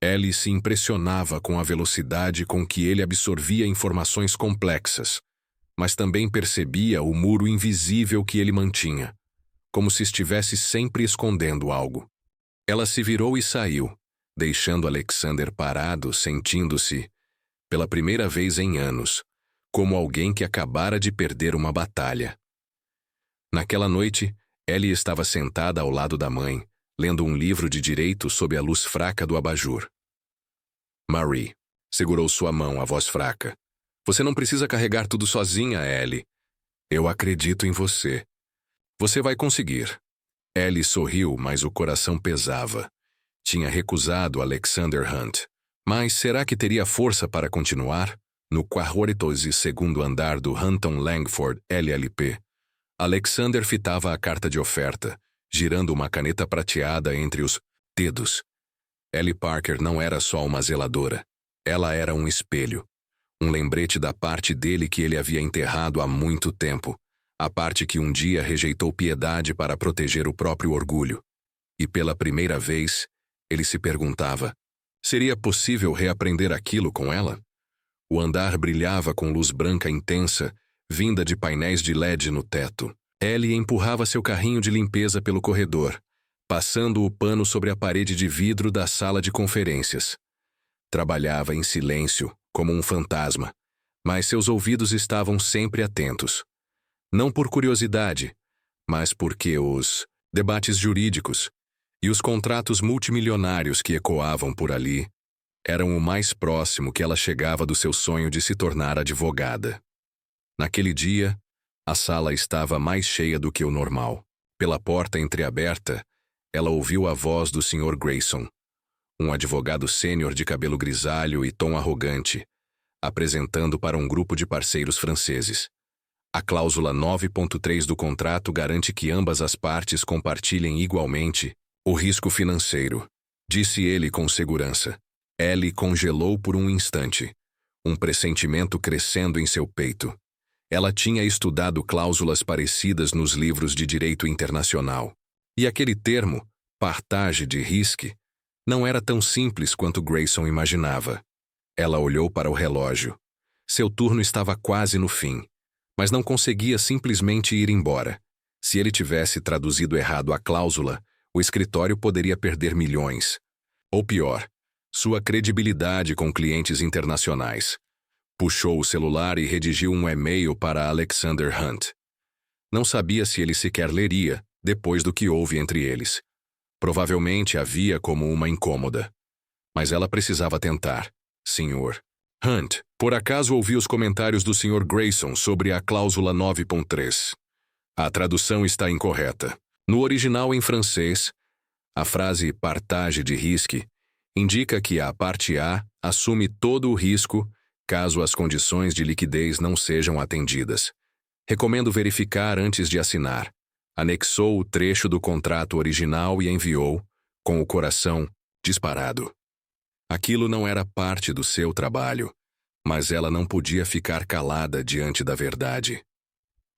Speaker 1: Ellie se impressionava com a velocidade com que ele absorvia informações complexas, mas também percebia o muro invisível que ele mantinha, como se estivesse sempre escondendo algo. Ela se virou e saiu, deixando Alexander parado, sentindo-se, pela primeira vez em anos, como alguém que acabara de perder uma batalha. Naquela noite, Ellie estava sentada ao lado da mãe, lendo um livro de direito sob a luz fraca do abajur. Marie segurou sua mão, a voz fraca. Você não precisa carregar tudo sozinha, Ellie. Eu acredito em você. Você vai conseguir. Ellie sorriu, mas o coração pesava. Tinha recusado Alexander Hunt. Mas será que teria força para continuar? No 42º andar do Hampton Langford LLP, Alexander fitava a carta de oferta, girando uma caneta prateada entre os dedos. Ellie Parker não era só uma zeladora. Ela era um espelho. Um lembrete da parte dele que ele havia enterrado há muito tempo. A parte que um dia rejeitou piedade para proteger o próprio orgulho. E pela primeira vez, ele se perguntava, seria possível reaprender aquilo com ela? O andar brilhava com luz branca intensa, vinda de painéis de LED no teto. Ellie empurrava seu carrinho de limpeza pelo corredor, passando o pano sobre a parede de vidro da sala de conferências. Trabalhava em silêncio, como um fantasma, mas seus ouvidos estavam sempre atentos. Não por curiosidade, mas porque os debates jurídicos e os contratos multimilionários que ecoavam por ali eram o mais próximo que ela chegava do seu sonho de se tornar advogada. Naquele dia, a sala estava mais cheia do que o normal. Pela porta entreaberta, ela ouviu a voz do Sr. Grayson, um advogado sênior de cabelo grisalho e tom arrogante, apresentando para um grupo de parceiros franceses. A cláusula 9.3 do contrato garante que ambas as partes compartilhem igualmente o risco financeiro, disse ele com segurança. Ellie congelou por um instante, um pressentimento crescendo em seu peito. Ela tinha estudado cláusulas parecidas nos livros de direito internacional. E aquele termo, partage de risque, não era tão simples quanto Grayson imaginava. Ela olhou para o relógio. Seu turno estava quase no fim, mas não conseguia simplesmente ir embora. Se ele tivesse traduzido errado a cláusula, o escritório poderia perder milhões. Ou pior, sua credibilidade com clientes internacionais. Puxou o celular e redigiu um e-mail para Alexander Hunt. Não sabia se ele sequer leria, depois do que houve entre eles. Provavelmente havia como uma incômoda. Mas ela precisava tentar. Sr. Hunt, por acaso ouvi os comentários do Sr. Grayson sobre a cláusula 9.3. A tradução está incorreta. No original em francês, a frase partage de risque indica que a parte A assume todo o risco caso as condições de liquidez não sejam atendidas. Recomendo verificar antes de assinar. Anexou o trecho do contrato original e enviou, com o coração disparado. Aquilo não era parte do seu trabalho, mas ela não podia ficar calada diante da verdade.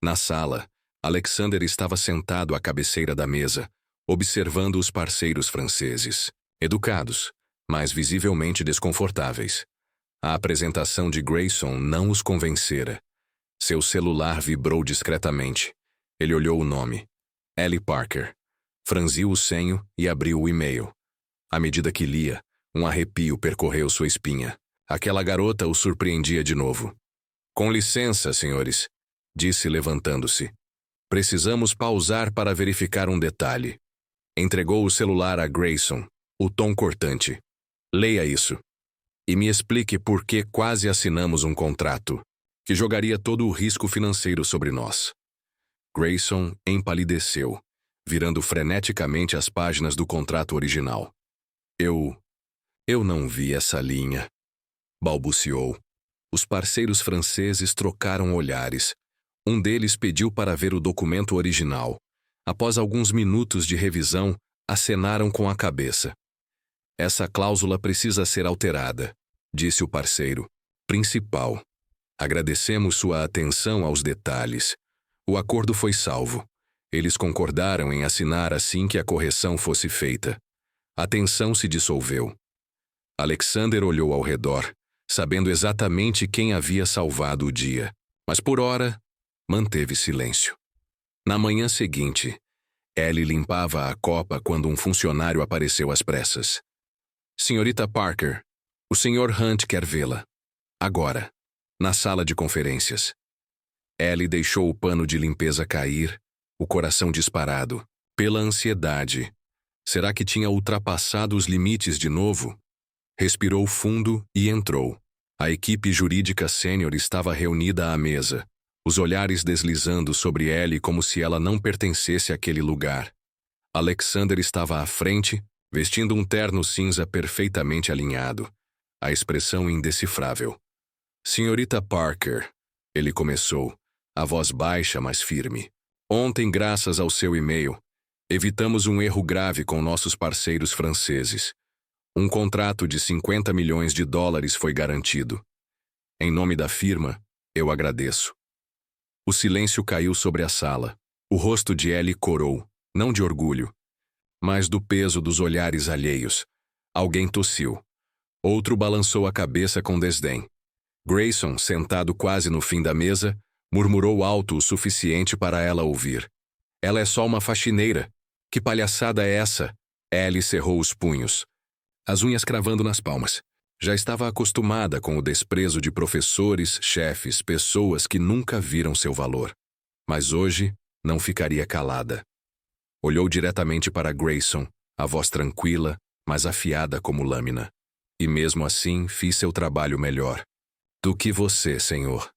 Speaker 1: Na sala, Alexander estava sentado à cabeceira da mesa, observando os parceiros franceses, educados, mas visivelmente desconfortáveis. A apresentação de Grayson não os convencera. Seu celular vibrou discretamente. Ele olhou o nome. Ellie Parker. Franziu o senho e abriu o e-mail. À medida que lia, um arrepio percorreu sua espinha. Aquela garota o surpreendia de novo. Com licença, senhores, disse levantando-se. Precisamos pausar para verificar um detalhe. Entregou o celular a Grayson, o tom cortante. Leia isso. E me explique por que quase assinamos um contrato que jogaria todo o risco financeiro sobre nós. Grayson empalideceu, virando freneticamente as páginas do contrato original. Eu não vi essa linha, balbuciou. Os parceiros franceses trocaram olhares. Um deles pediu para ver o documento original. Após alguns minutos de revisão, acenaram com a cabeça. Essa cláusula precisa ser alterada, disse o parceiro principal. Agradecemos sua atenção aos detalhes. O acordo foi salvo. Eles concordaram em assinar assim que a correção fosse feita. A tensão se dissolveu. Alexander olhou ao redor, sabendo exatamente quem havia salvado o dia, mas por ora, manteve silêncio. Na manhã seguinte, Ellie limpava a copa quando um funcionário apareceu às pressas. Senhorita Parker, o Sr. Hunt quer vê-la. Agora, na sala de conferências. Ellie deixou o pano de limpeza cair, o coração disparado, pela ansiedade. Será que tinha ultrapassado os limites de novo? Respirou fundo e entrou. A equipe jurídica sênior estava reunida à mesa, os olhares deslizando sobre Ellie como se ela não pertencesse àquele lugar. Alexander estava à frente, vestindo um terno cinza perfeitamente alinhado, a expressão indecifrável. Senhorita Parker, ele começou, a voz baixa, mas firme. Ontem, graças ao seu e-mail, evitamos um erro grave com nossos parceiros franceses. Um contrato de 50 milhões de dólares foi garantido. Em nome da firma, eu agradeço. O silêncio caiu sobre a sala. O rosto de Ellie corou, não de orgulho, mas do peso dos olhares alheios. Alguém tossiu. Outro balançou a cabeça com desdém. Grayson, sentado quase no fim da mesa, murmurou alto o suficiente para ela ouvir. Ela é só uma faxineira. Que palhaçada é essa? Ellie cerrou os punhos, as unhas cravando nas palmas. Já estava acostumada com o desprezo de professores, chefes, pessoas que nunca viram seu valor. Mas hoje não ficaria calada. Olhou diretamente para Grayson, a voz tranquila, mas afiada como lâmina. E mesmo assim fiz seu trabalho melhor do que você, senhor.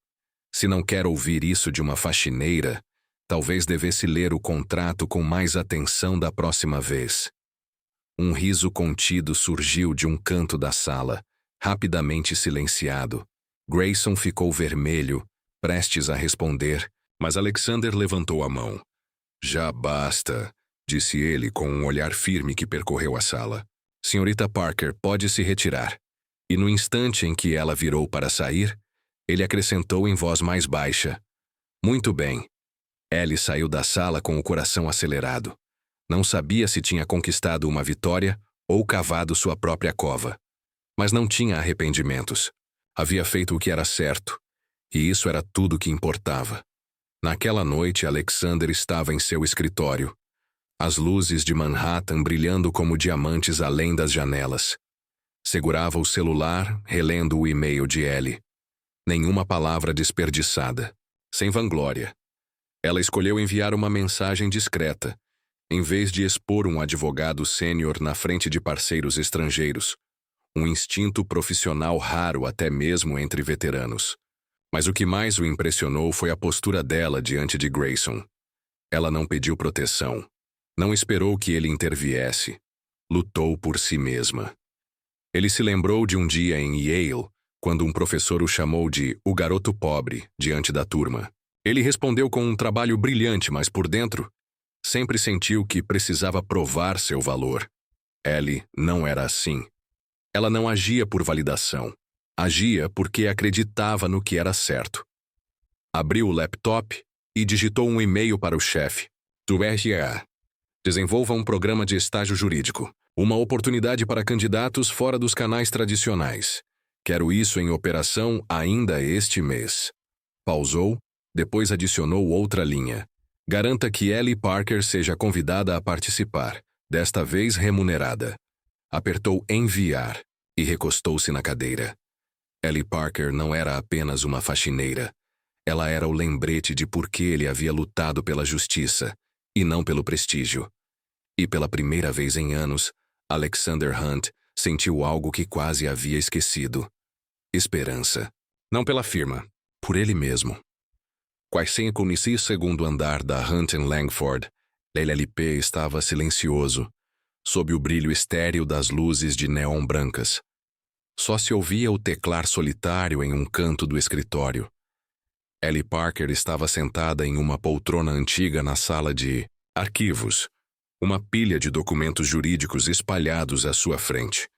Speaker 1: Se não quer ouvir isso de uma faxineira, talvez devesse ler o contrato com mais atenção da próxima vez. Um riso contido surgiu de um canto da sala, rapidamente silenciado. Grayson ficou vermelho, prestes a responder, mas Alexander levantou a mão. Já basta, disse ele com um olhar firme que percorreu a sala. Senhorita Parker pode se retirar. E no instante em que ela virou para sair, ele acrescentou em voz mais baixa. Muito bem. Ellie saiu da sala com o coração acelerado. Não sabia se tinha conquistado uma vitória ou cavado sua própria cova. Mas não tinha arrependimentos. Havia feito o que era certo, e isso era tudo que importava. Naquela noite, Alexander estava em seu escritório, as luzes de Manhattan brilhando como diamantes além das janelas. Segurava o celular, relendo o e-mail de Ellie. Nenhuma palavra desperdiçada, sem vanglória. Ela escolheu enviar uma mensagem discreta, em vez de expor um advogado sênior na frente de parceiros estrangeiros, um instinto profissional raro até mesmo entre veteranos. Mas o que mais o impressionou foi a postura dela diante de Grayson. Ela não pediu proteção, não esperou que ele interviesse, lutou por si mesma. Ele se lembrou de um dia em Yale, quando um professor o chamou de o garoto pobre diante da turma. Ele respondeu com um trabalho brilhante, mas por dentro, sempre sentiu que precisava provar seu valor. Ellie não era assim. Ela não agia por validação. Agia porque acreditava no que era certo. Abriu o laptop e digitou um e-mail para o chefe. Do RA. Desenvolva um programa de estágio jurídico. Uma oportunidade para candidatos fora dos canais tradicionais. Quero isso em operação ainda este mês. Pausou, depois adicionou outra linha. Garanta que Ellie Parker seja convidada a participar, desta vez remunerada. Apertou enviar e recostou-se na cadeira. Ellie Parker não era apenas uma faxineira. Ela era o lembrete de por que ele havia lutado pela justiça, e não pelo prestígio. E pela primeira vez em anos, Alexander Hunt sentiu algo que quase havia esquecido. Esperança. Não pela firma, por ele mesmo. Quase conheci segundo andar da Hunt Langford, LLP estava silencioso, sob o brilho estéril das luzes de neon brancas. Só se ouvia o teclar solitário em um canto do escritório. Ellie Parker estava sentada em uma poltrona antiga na sala de arquivos, uma pilha de documentos jurídicos espalhados à sua frente.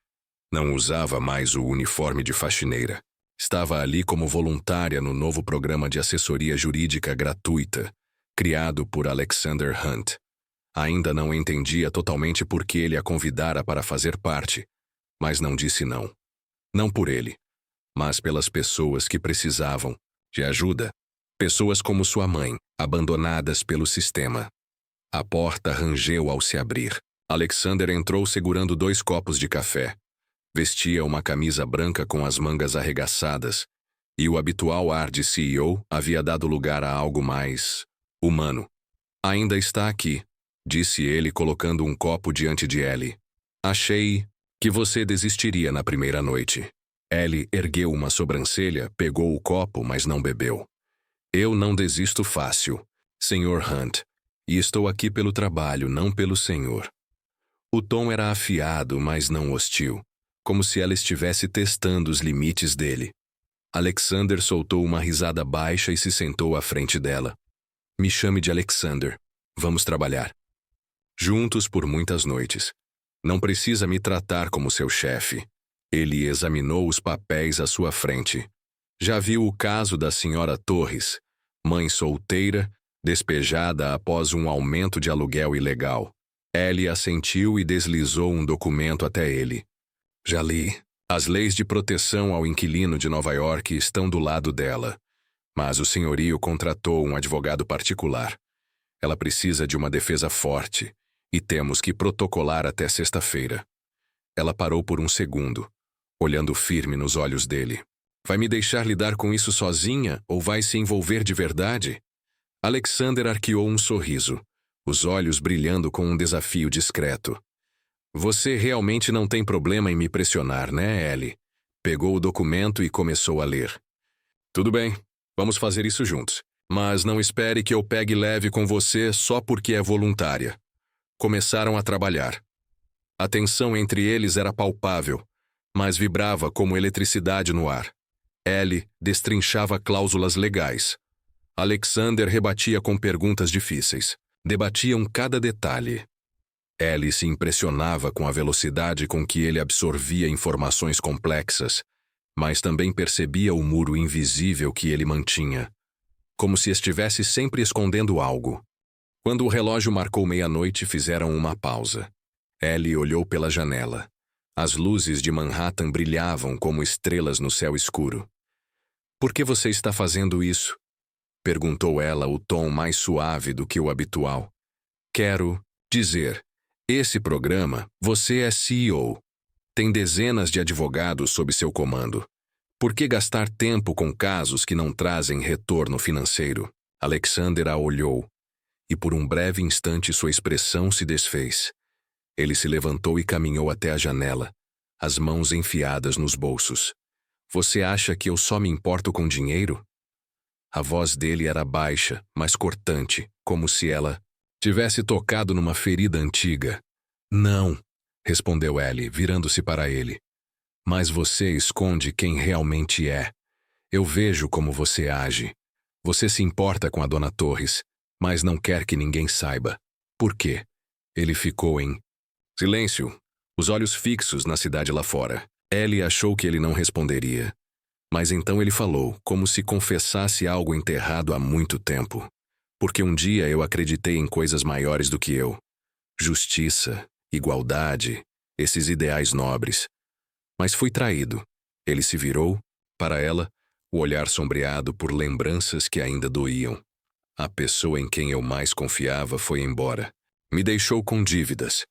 Speaker 1: Não usava mais o uniforme de faxineira. Estava ali como voluntária no novo programa de assessoria jurídica gratuita, criado por Alexander Hunt. Ainda não entendia totalmente por que ele a convidara para fazer parte, mas não disse não. Não por ele, mas pelas pessoas que precisavam de ajuda. Pessoas como sua mãe, abandonadas pelo sistema. A porta rangeu ao se abrir. Alexander entrou segurando 2 copos de café. Vestia uma camisa branca com as mangas arregaçadas, e o habitual ar de CEO havia dado lugar a algo mais humano. Ainda está aqui, disse ele colocando um copo diante de Ellie. Achei que você desistiria na primeira noite. Ellie ergueu uma sobrancelha, pegou o copo, mas não bebeu. Eu não desisto fácil, Sr. Hunt, e estou aqui pelo trabalho, não pelo senhor. O tom era afiado, mas não hostil, como se ela estivesse testando os limites dele. Alexander soltou uma risada baixa e se sentou à frente dela. Me chame de Alexander. Vamos trabalhar. Juntos por muitas noites. Não precisa me tratar como seu chefe. Ele examinou os papéis à sua frente. Já viu o caso da senhora Torres, mãe solteira, despejada após um aumento de aluguel ilegal. Ellie assentiu e deslizou um documento até ele. Já li. As leis de proteção ao inquilino de Nova York estão do lado dela. Mas o senhorio contratou um advogado particular. Ela precisa de uma defesa forte, e temos que protocolar até sexta-feira. Ela parou por um segundo, olhando firme nos olhos dele. Vai me deixar lidar com isso sozinha ou vai se envolver de verdade? Alexander arqueou um sorriso, os olhos brilhando com um desafio discreto. Você realmente não tem problema em me pressionar, né, Ellie? Pegou o documento e começou a ler. Tudo bem, vamos fazer isso juntos. Mas não espere que eu pegue leve com você só porque é voluntária. Começaram a trabalhar. A tensão entre eles era palpável, mas vibrava como eletricidade no ar. Ellie destrinchava cláusulas legais. Alexander rebatia com perguntas difíceis. Debatiam cada detalhe. Ellie se impressionava com a velocidade com que ele absorvia informações complexas, mas também percebia o muro invisível que ele mantinha, como se estivesse sempre escondendo algo. Quando o relógio marcou meia-noite, fizeram uma pausa. Ellie olhou pela janela. As luzes de Manhattan brilhavam como estrelas no céu escuro. Por que você está fazendo isso? Perguntou ela, o tom mais suave do que o habitual. Quero dizer, esse programa, você é CEO. Tem dezenas de advogados sob seu comando. Por que gastar tempo com casos que não trazem retorno financeiro? Alexander a olhou, e por um breve instante sua expressão se desfez. Ele se levantou e caminhou até a janela, as mãos enfiadas nos bolsos. Você acha que eu só me importo com dinheiro? A voz dele era baixa, mas cortante, como se ela tivesse tocado numa ferida antiga. Não, respondeu Ellie, virando-se para ele. Mas você esconde quem realmente é. Eu vejo como você age. Você se importa com a Dona Torres, mas não quer que ninguém saiba. Por quê? Ele ficou em silêncio, os olhos fixos na cidade lá fora. Ellie achou que ele não responderia. Mas então ele falou, como se confessasse algo enterrado há muito tempo. Porque um dia eu acreditei em coisas maiores do que eu. Justiça, igualdade, esses ideais nobres. Mas fui traído. Ele se virou, para ela, o olhar sombreado por lembranças que ainda doíam. A pessoa em quem eu mais confiava foi embora. Me deixou com dívidas.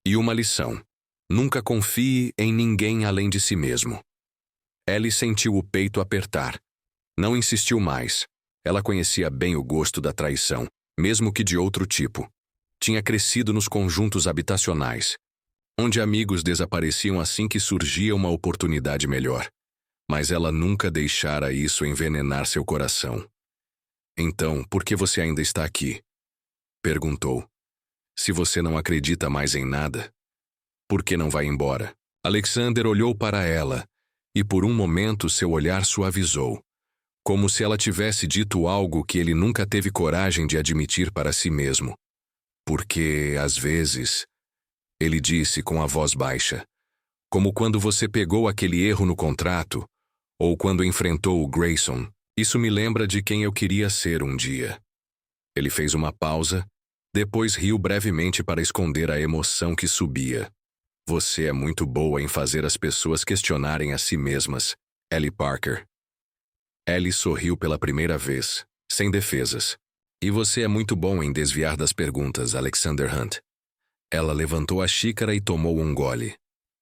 Speaker 1: E uma lição. Nunca confie em ninguém além de si mesmo. Ellie sentiu o peito apertar. Não insistiu mais. Ela conhecia bem o gosto da traição, mesmo que de outro tipo. Tinha crescido nos conjuntos habitacionais, onde amigos desapareciam assim que surgia uma oportunidade melhor. Mas ela nunca deixara isso envenenar seu coração. Então, por que você ainda está aqui? Perguntou. Se você não acredita mais em nada, por que não vai embora? Alexander olhou para ela, e por um momento seu olhar suavizou, como se ela tivesse dito algo que ele nunca teve coragem de admitir para si mesmo. Porque, às vezes, ele disse com a voz baixa, como quando você pegou aquele erro no contrato, ou quando enfrentou o Grayson, isso me lembra de quem eu queria ser um dia. Ele fez uma pausa, depois riu brevemente para esconder a emoção que subia. Você é muito boa em fazer as pessoas questionarem a si mesmas, Ellie Parker. Ellie sorriu pela primeira vez, sem defesas. E você é muito bom em desviar das perguntas, Alexander Hunt. Ela levantou a xícara e tomou um gole.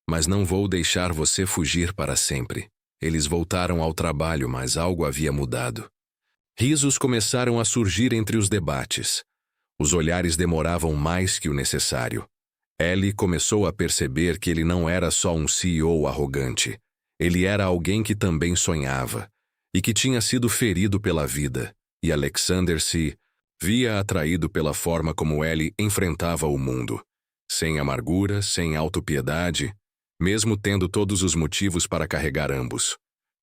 Speaker 1: Mas não vou deixar você fugir para sempre. Eles voltaram ao trabalho, mas algo havia mudado. Risos começaram a surgir entre os debates. Os olhares demoravam mais que o necessário. Ellie começou a perceber que ele não era só um CEO arrogante. Ele era alguém que também sonhava, e que tinha sido ferido pela vida, e Alexander se via atraído pela forma como Ellie enfrentava o mundo. Sem amargura, sem autopiedade, mesmo tendo todos os motivos para carregar ambos.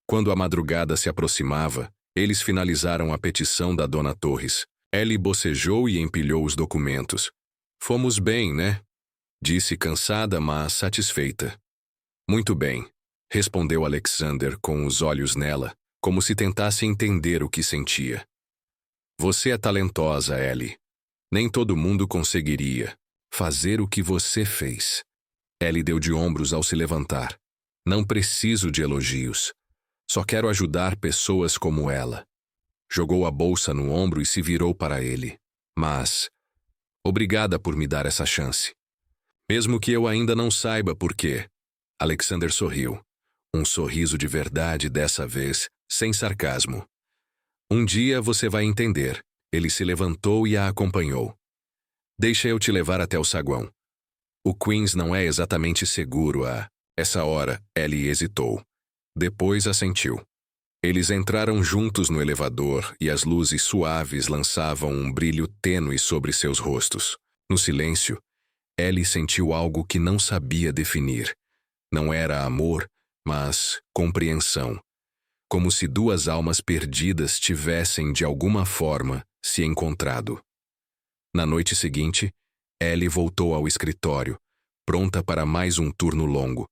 Speaker 1: Quando a madrugada se aproximava, eles finalizaram a petição da Dona Torres. Ellie bocejou e empilhou os documentos. Fomos bem, né? Disse cansada, mas satisfeita. Muito bem, respondeu Alexander com os olhos nela, como se tentasse entender o que sentia. Você é talentosa, Ellie. Nem todo mundo conseguiria fazer o que você fez. Ellie deu de ombros ao se levantar. Não preciso de elogios. Só quero ajudar pessoas como ela. Jogou a bolsa no ombro e se virou para ele. Mas, obrigada por me dar essa chance. Mesmo que eu ainda não saiba por quê. Alexander sorriu. Um sorriso de verdade dessa vez, sem sarcasmo. Um dia você vai entender. Ele se levantou e a acompanhou. Deixa eu te levar até o saguão. O Queens não é exatamente seguro a essa hora. Ellie hesitou. Depois assentiu. Eles entraram juntos no elevador e as luzes suaves lançavam um brilho tênue sobre seus rostos. No silêncio, Ellie sentiu algo que não sabia definir. Não era amor, mas compreensão. Como se duas almas perdidas tivessem, de alguma forma, se encontrado. Na noite seguinte, Ellie voltou ao escritório, pronta para mais um turno longo.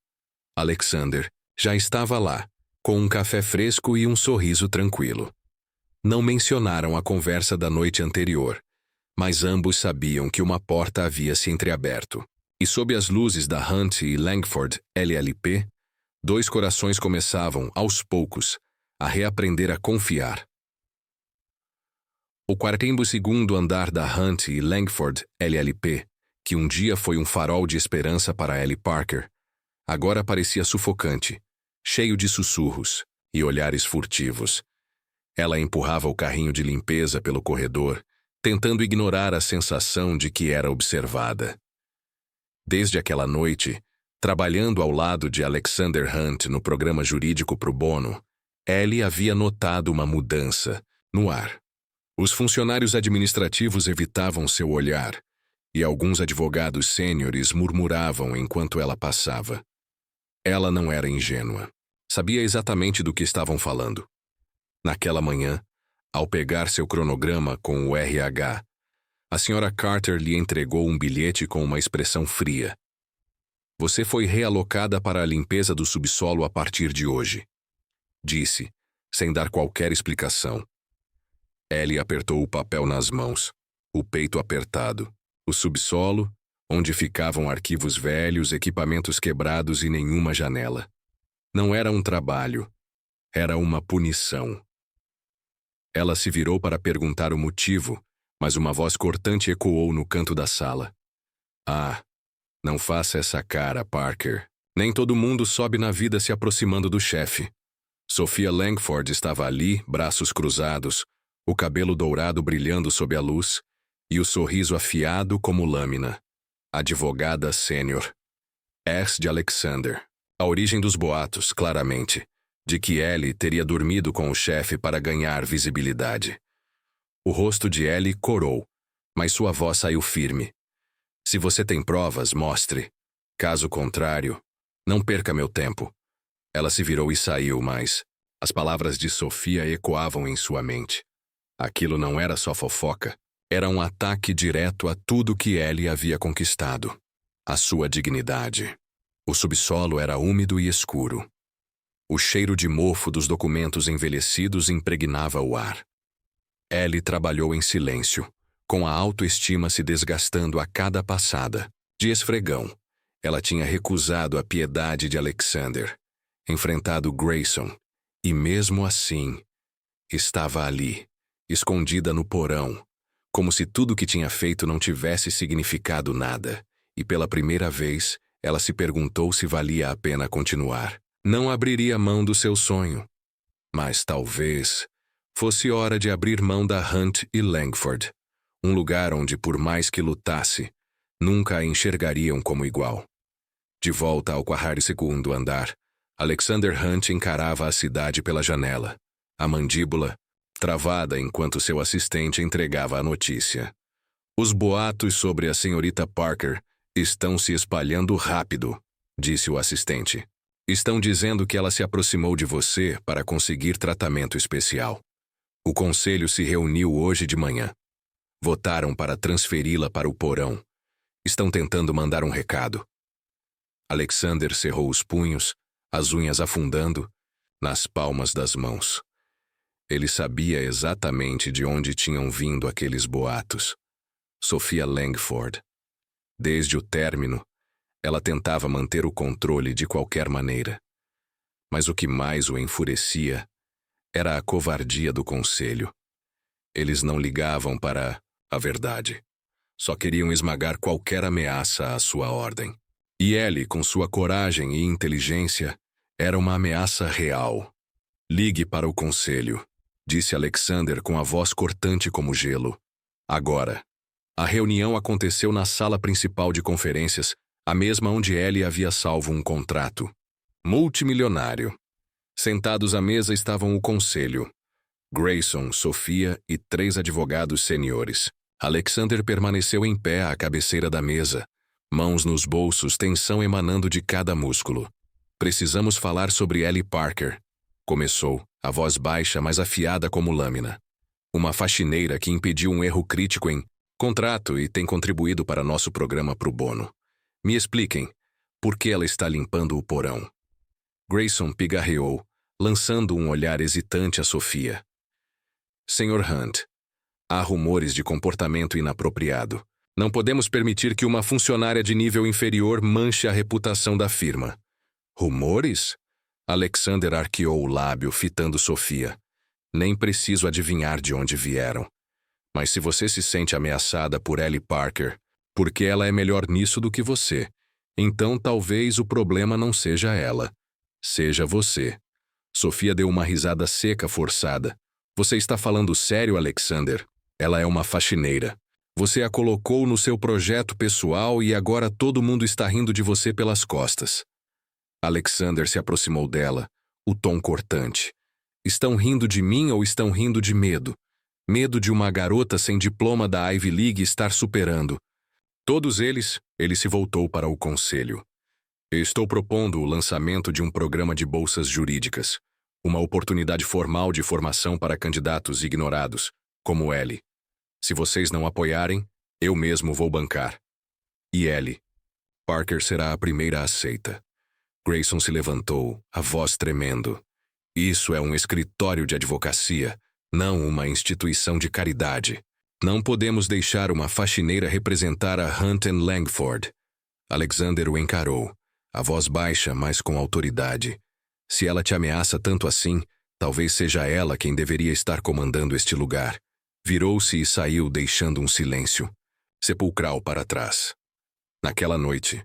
Speaker 1: Alexander já estava lá, com um café fresco e um sorriso tranquilo. Não mencionaram a conversa da noite anterior, mas ambos sabiam que uma porta havia se entreaberto. E sob as luzes da Hunt e Langford LLP, dois corações começavam, aos poucos, a reaprender a confiar. O 42º andar da Hunt e Langford LLP, que um dia foi um farol de esperança para Ellie Parker, agora parecia sufocante, cheio de sussurros e olhares furtivos. Ela empurrava o carrinho de limpeza pelo corredor, tentando ignorar a sensação de que era observada. Desde aquela noite, trabalhando ao lado de Alexander Hunt no programa jurídico pro bono, Ellie havia notado uma mudança no ar. Os funcionários administrativos evitavam seu olhar, e alguns advogados sêniores murmuravam enquanto ela passava. Ela não era ingênua. Sabia exatamente do que estavam falando. Naquela manhã, Ao pegar seu cronograma com o RH, a senhora Carter lhe entregou um bilhete com uma expressão fria. Você foi realocada para a limpeza do subsolo a partir de hoje, disse, sem dar qualquer explicação. Ellie apertou o papel nas mãos, o peito apertado. O subsolo, onde ficavam arquivos velhos, equipamentos quebrados e nenhuma janela. Não era um trabalho, era uma punição. Ela se virou para perguntar o motivo, mas uma voz cortante ecoou no canto da sala. Ah, não faça essa cara, Parker. Nem todo mundo sobe na vida se aproximando do chefe. Sophia Langford estava ali, braços cruzados, o cabelo dourado brilhando sob a luz e o sorriso afiado como lâmina. Advogada sênior. Ex de Alexander. A origem dos boatos, claramente, de que Ellie teria dormido com o chefe para ganhar visibilidade. O rosto de Ellie corou, mas sua voz saiu firme. Se você tem provas, mostre. Caso contrário, não perca meu tempo. Ela se virou e saiu, mas as palavras de Sophia ecoavam em sua mente. Aquilo não era só fofoca. Era um ataque direto a tudo que Ellie havia conquistado. A sua dignidade. O subsolo era úmido e escuro. O cheiro de mofo dos documentos envelhecidos impregnava o ar. Ellie trabalhou em silêncio, com a autoestima se desgastando a cada passada. De esfregão, ela tinha recusado a piedade de Alexander, enfrentado Grayson, e mesmo assim, estava ali, escondida no porão, como se tudo que tinha feito não tivesse significado nada, e pela primeira vez, ela se perguntou se valia a pena continuar. Não abriria mão do seu sonho. Mas talvez fosse hora de abrir mão da Hunt e Langford, um lugar onde, por mais que lutasse, nunca a enxergariam como igual. De volta ao 42º andar, Alexander Hunt encarava a cidade pela janela, a mandíbula travada enquanto seu assistente entregava a notícia. Os boatos sobre a senhorita Parker estão se espalhando rápido, disse o assistente. Estão dizendo que ela se aproximou de você para conseguir tratamento especial. O conselho se reuniu hoje de manhã. Votaram para transferi-la para o porão. Estão tentando mandar um recado. Alexander cerrou os punhos, as unhas afundando nas palmas das mãos. Ele sabia exatamente de onde tinham vindo aqueles boatos. Sophia Langford. Desde o término, ela tentava manter o controle de qualquer maneira. Mas o que mais o enfurecia era a covardia do conselho. Eles não ligavam para a verdade. Só queriam esmagar qualquer ameaça à sua ordem. E Ellie, com sua coragem e inteligência, era uma ameaça real. Ligue para o conselho, disse Alexander com a voz cortante como gelo. Agora. A reunião aconteceu na sala principal de conferências, a mesma onde Ellie havia salvo um contrato. Multimilionário. Sentados à mesa estavam o conselho. Grayson, Sophia e 3 advogados seniores. Alexander permaneceu em pé à cabeceira da mesa, mãos nos bolsos, tensão emanando de cada músculo. Precisamos falar sobre Ellie Parker. Começou, a voz baixa, mas afiada como lâmina. Uma faxineira que impediu um erro crítico em contrato e tem contribuído para nosso programa pro bono. Me expliquem, por que ela está limpando o porão? Grayson pigarreou, lançando um olhar hesitante a Sophia. Sr. Hunt, há rumores de comportamento inapropriado. Não podemos permitir que uma funcionária de nível inferior manche a reputação da firma. Rumores? Alexander arqueou o lábio, fitando Sophia. Nem preciso adivinhar de onde vieram. Mas se você se sente ameaçada por Ellie Parker, porque ela é melhor nisso do que você, então talvez o problema não seja ela. Seja você. Sophia deu uma risada seca forçada. Você está falando sério, Alexander? Ela é uma faxineira. Você a colocou no seu projeto pessoal e agora todo mundo está rindo de você pelas costas. Alexander se aproximou dela, o tom cortante. Estão rindo de mim ou estão rindo de medo? Medo de uma garota sem diploma da Ivy League estar superando. Todos eles, ele se voltou para o conselho. Estou propondo o lançamento de um programa de bolsas jurídicas. Uma oportunidade formal de formação para candidatos ignorados, como Ellie. Se vocês não apoiarem, eu mesmo vou bancar. E Ellie. Parker será a primeira aceita. Grayson se levantou, a voz tremendo. Isso é um escritório de advocacia, não uma instituição de caridade. Não podemos deixar uma faxineira representar a Hunton Langford. Alexander o encarou, a voz baixa, mas com autoridade. Se ela te ameaça tanto assim, talvez seja ela quem deveria estar comandando este lugar. Virou-se e saiu, deixando um silêncio sepulcral para trás. Naquela noite,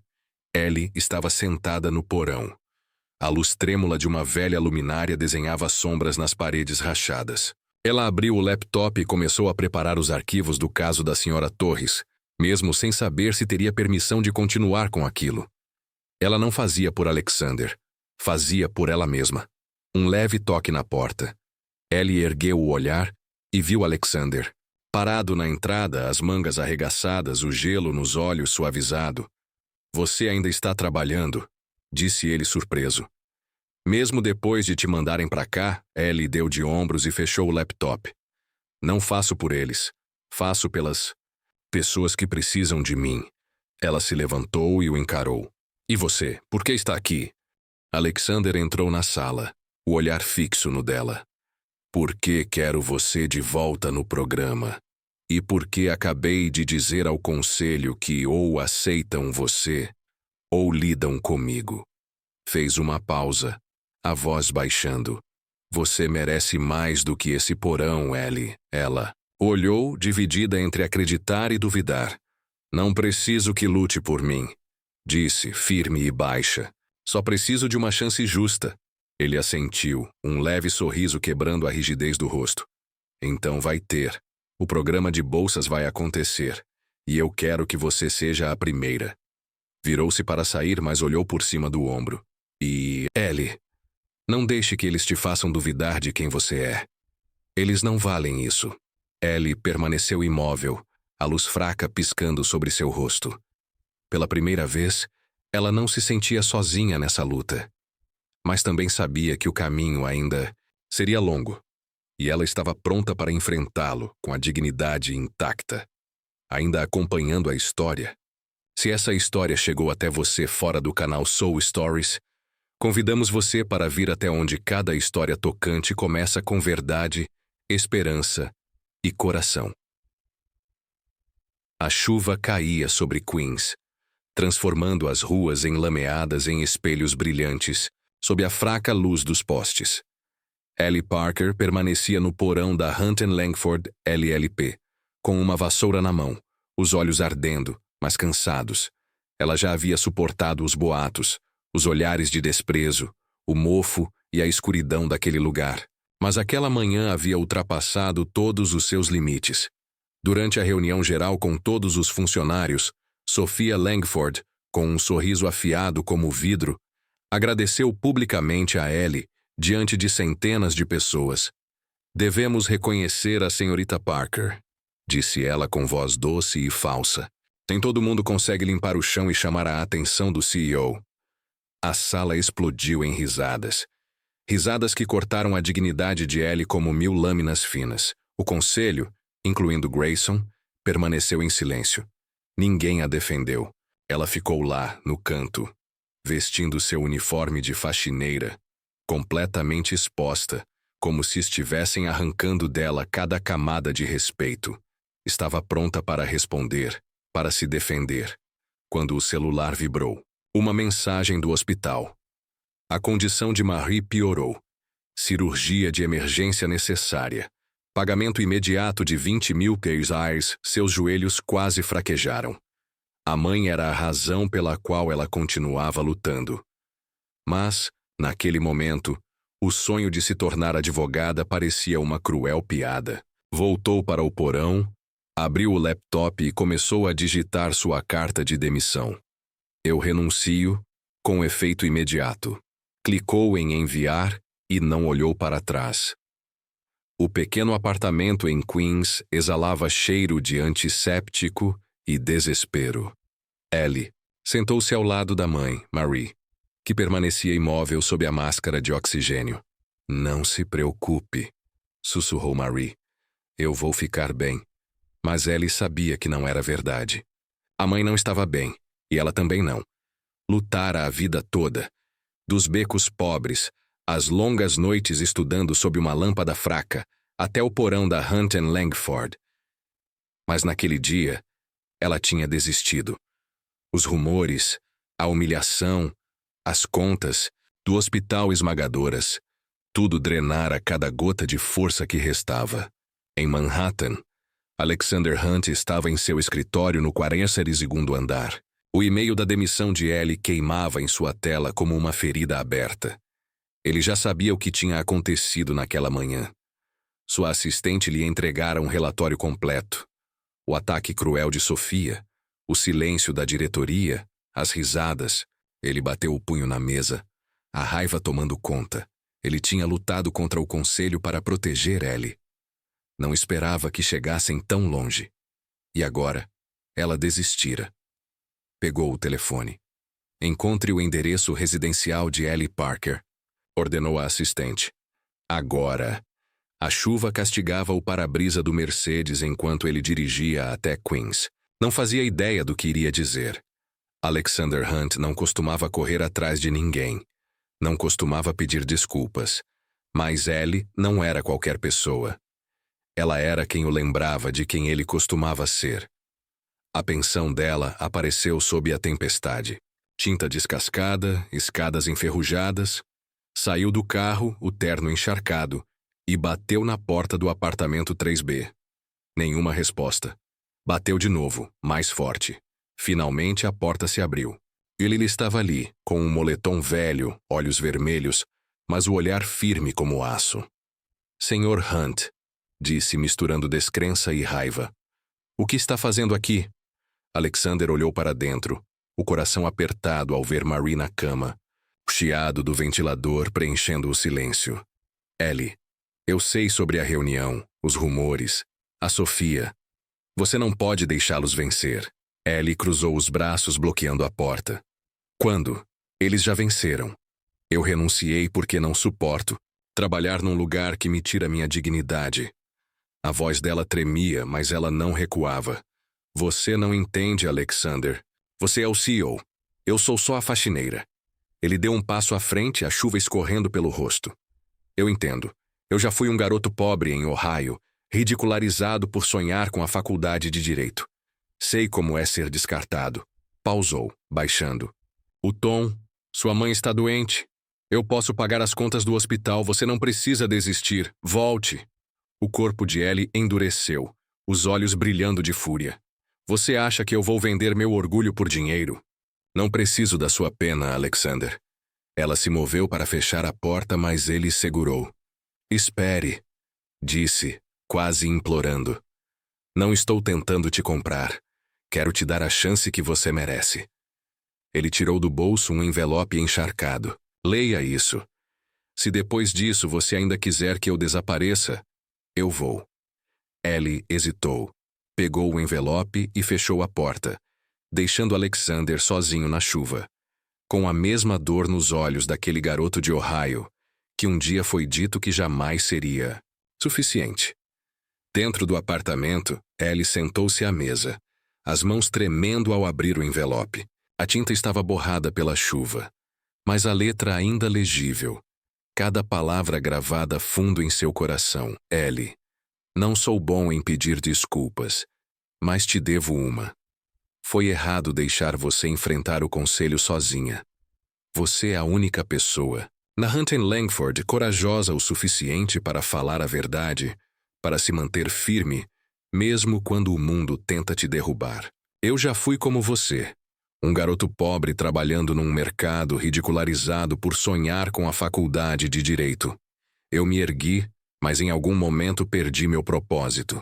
Speaker 1: Ellie estava sentada no porão. A luz trêmula de uma velha luminária desenhava sombras nas paredes rachadas. Ela abriu o laptop e começou a preparar os arquivos do caso da Sra. Torres, mesmo sem saber se teria permissão de continuar com aquilo. Ela não fazia por Alexander, fazia por ela mesma. Um leve toque na porta. Ellie ergueu o olhar e viu Alexander. Parado na entrada, as mangas arregaçadas, o gelo nos olhos suavizado. Você ainda está trabalhando, disse ele surpreso. Mesmo depois de te mandarem para cá, Ellie deu de ombros e fechou o laptop. Não faço por eles. Faço pelas pessoas que precisam de mim. Ela se levantou e o encarou. E você, por que está aqui? Alexander entrou na sala, o olhar fixo no dela. Porque quero você de volta no programa. E porque acabei de dizer ao conselho que ou aceitam você, ou lidam comigo. Fez uma pausa, a voz baixando. Você merece mais do que esse porão, Ellie. Ela olhou, dividida entre acreditar e duvidar. Não preciso que lute por mim, disse, firme e baixa. Só preciso de uma chance justa. Ele assentiu, um leve sorriso quebrando a rigidez do rosto. Então vai ter. O programa de bolsas vai acontecer. E eu quero que você seja a primeira. Virou-se para sair, mas olhou por cima do ombro. E, Ellie, não deixe que eles te façam duvidar de quem você é. Eles não valem isso. Ellie permaneceu imóvel, a luz fraca piscando sobre seu rosto. Pela primeira vez, ela não se sentia sozinha nessa luta. Mas também sabia que o caminho ainda seria longo, e ela estava pronta para enfrentá-lo com a dignidade intacta, ainda acompanhando a história. Se essa história chegou até você fora do canal Soul Stories, convidamos você para vir até onde cada história tocante começa com verdade, esperança e coração. A chuva caía sobre Queens, transformando as ruas enlameadas em espelhos brilhantes, sob a fraca luz dos postes. Ellie Parker permanecia no porão da Hunton Langford LLP, com uma vassoura na mão, os olhos ardendo, mas cansados. Ela já havia suportado os boatos, os olhares de desprezo, o mofo e a escuridão daquele lugar. Mas aquela manhã havia ultrapassado todos os seus limites. Durante a reunião geral com todos os funcionários, Sophia Langford, com um sorriso afiado como vidro, agradeceu publicamente a Ellie diante de centenas de pessoas. Devemos reconhecer a senhorita Parker, disse ela com voz doce e falsa. Nem todo mundo consegue limpar o chão e chamar a atenção do CEO. A sala explodiu em risadas. Risadas que cortaram a dignidade de Ellie como 1000 lâminas finas. O conselho, incluindo Grayson, permaneceu em silêncio. Ninguém a defendeu. Ela ficou lá, no canto, vestindo seu uniforme de faxineira, completamente exposta, como se estivessem arrancando dela cada camada de respeito. Estava pronta para responder, para se defender, quando o celular vibrou. Uma mensagem do hospital. A condição de Marie piorou. Cirurgia de emergência necessária. Pagamento imediato de 20.000 pesos. Seus joelhos quase fraquejaram. A mãe era a razão pela qual ela continuava lutando. Mas, naquele momento, o sonho de se tornar advogada parecia uma cruel piada. Voltou para o porão, abriu o laptop e começou a digitar sua carta de demissão. Eu renuncio, com efeito imediato. Clicou em enviar e não olhou para trás. O pequeno apartamento em Queens exalava cheiro de antisséptico e desespero. Ellie sentou-se ao lado da mãe, Marie, que permanecia imóvel sob a máscara de oxigênio. Não se preocupe, sussurrou Marie. Eu vou ficar bem. Mas Ellie sabia que não era verdade. A mãe não estava bem, e ela também não. Lutara a vida toda. Dos becos pobres, as longas noites estudando sob uma lâmpada fraca, até o porão da Hunt and Langford. Mas naquele dia, ela tinha desistido. Os rumores, a humilhação, as contas, do hospital esmagadoras, tudo drenara cada gota de força que restava. Em Manhattan, Alexander Hunt estava em seu escritório no 42º andar. O e-mail da demissão de Ellie queimava em sua tela como uma ferida aberta. Ele já sabia o que tinha acontecido naquela manhã. Sua assistente lhe entregara um relatório completo. O ataque cruel de Sofia, o silêncio da diretoria, as risadas. Ele bateu o punho na mesa, a raiva tomando conta. Ele tinha lutado contra o conselho para proteger Ellie. Não esperava que chegassem tão longe. E agora, ela desistira. Pegou o telefone. Encontre o endereço residencial de Ellie Parker, ordenou a assistente. Agora. A chuva castigava o para-brisa do Mercedes enquanto ele dirigia até Queens. Não fazia ideia do que iria dizer. Alexander Hunt não costumava correr atrás de ninguém. Não costumava pedir desculpas. Mas Ellie não era qualquer pessoa. Ela era quem o lembrava de quem ele costumava ser. A pensão dela apareceu sob a tempestade. Tinta descascada, escadas enferrujadas. Saiu do carro, o terno encharcado, e bateu na porta do apartamento 3B. Nenhuma resposta. Bateu de novo, mais forte. Finalmente a porta se abriu. Ele estava ali, com um moletom velho, olhos vermelhos, mas o olhar firme como aço. Senhor Hunt, disse misturando descrença e raiva. O que está fazendo aqui? Alexander olhou para dentro, o coração apertado ao ver Marie na cama, o chiado do ventilador preenchendo o silêncio. Ellie, eu sei sobre a reunião, os rumores, a Sofia. Você não pode deixá-los vencer. Ellie cruzou os braços bloqueando a porta. Quando? Eles já venceram. Eu renunciei porque não suporto trabalhar num lugar que me tira minha dignidade. A voz dela tremia, mas ela não recuava. Você não entende, Alexander. Você é o CEO. Eu sou só a faxineira. Ele deu um passo à frente, a chuva escorrendo pelo rosto. Eu entendo. Eu já fui um garoto pobre em Ohio, ridicularizado por sonhar com a faculdade de Direito. Sei como é ser descartado. Pausou, baixando. O tom, sua mãe está doente. Eu posso pagar as contas do hospital, você não precisa desistir. Volte. O corpo de Ellie endureceu, os olhos brilhando de fúria. Você acha que eu vou vender meu orgulho por dinheiro? Não preciso da sua pena, Alexander. Ela se moveu para fechar a porta, mas ele segurou. Espere, disse, quase implorando. Não estou tentando te comprar. Quero te dar a chance que você merece. Ele tirou do bolso um envelope encharcado. Leia isso. Se depois disso você ainda quiser que eu desapareça, eu vou. Ellie hesitou. Pegou o envelope e fechou a porta, deixando Alexander sozinho na chuva, com a mesma dor nos olhos daquele garoto de Ohio, que um dia foi dito que jamais seria suficiente. Dentro do apartamento, Ellie sentou-se à mesa, as mãos tremendo ao abrir o envelope. A tinta estava borrada pela chuva, mas a letra ainda legível. Cada palavra gravada fundo em seu coração. Ellie, não sou bom em pedir desculpas, mas te devo uma. Foi errado deixar você enfrentar o conselho sozinha. Você é a única pessoa, na Hunt and Langford, corajosa o suficiente para falar a verdade, para se manter firme, mesmo quando o mundo tenta te derrubar. Eu já fui como você, um garoto pobre trabalhando num mercado ridicularizado por sonhar com a faculdade de Direito. Eu me ergui, mas em algum momento perdi meu propósito.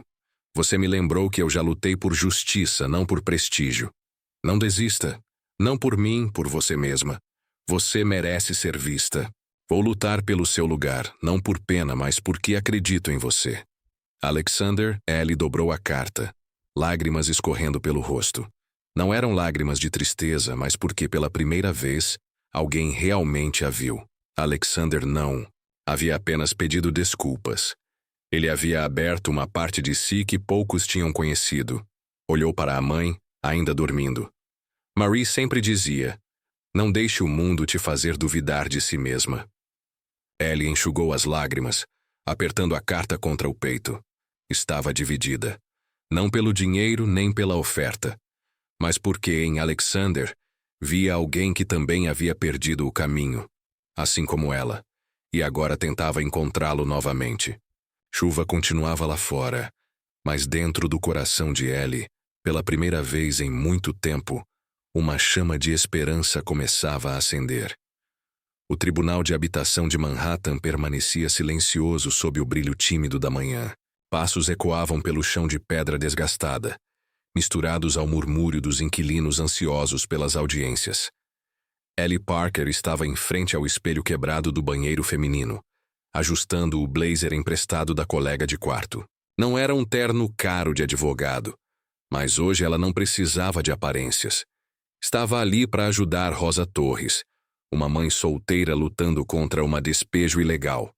Speaker 1: Você me lembrou que eu já lutei por justiça, não por prestígio. Não desista. Não por mim, por você mesma. Você merece ser vista. Vou lutar pelo seu lugar, não por pena, mas porque acredito em você. Alexander, Ellie dobrou a carta, lágrimas escorrendo pelo rosto. Não eram lágrimas de tristeza, mas porque pela primeira vez, alguém realmente a viu. Alexander não Havia apenas pedido desculpas. Ele havia aberto uma parte de si que poucos tinham conhecido. Olhou para a mãe, ainda dormindo. Marie sempre dizia: "Não deixe o mundo te fazer duvidar de si mesma." Ellie enxugou as lágrimas, apertando a carta contra o peito. Estava dividida. Não pelo dinheiro nem pela oferta, mas porque em Alexander via alguém que também havia perdido o caminho, assim como ela, e agora tentava encontrá-lo novamente. Chuva continuava lá fora, mas dentro do coração de Ellie, pela primeira vez em muito tempo, uma chama de esperança começava a acender. O Tribunal de Habitação de Manhattan permanecia silencioso sob o brilho tímido da manhã. Passos ecoavam pelo chão de pedra desgastada, misturados ao murmúrio dos inquilinos ansiosos pelas audiências. Ellie Parker estava em frente ao espelho quebrado do banheiro feminino, ajustando o blazer emprestado da colega de quarto. Não era um terno caro de advogado, mas hoje ela não precisava de aparências. Estava ali para ajudar Rosa Torres, uma mãe solteira lutando contra uma despejo ilegal.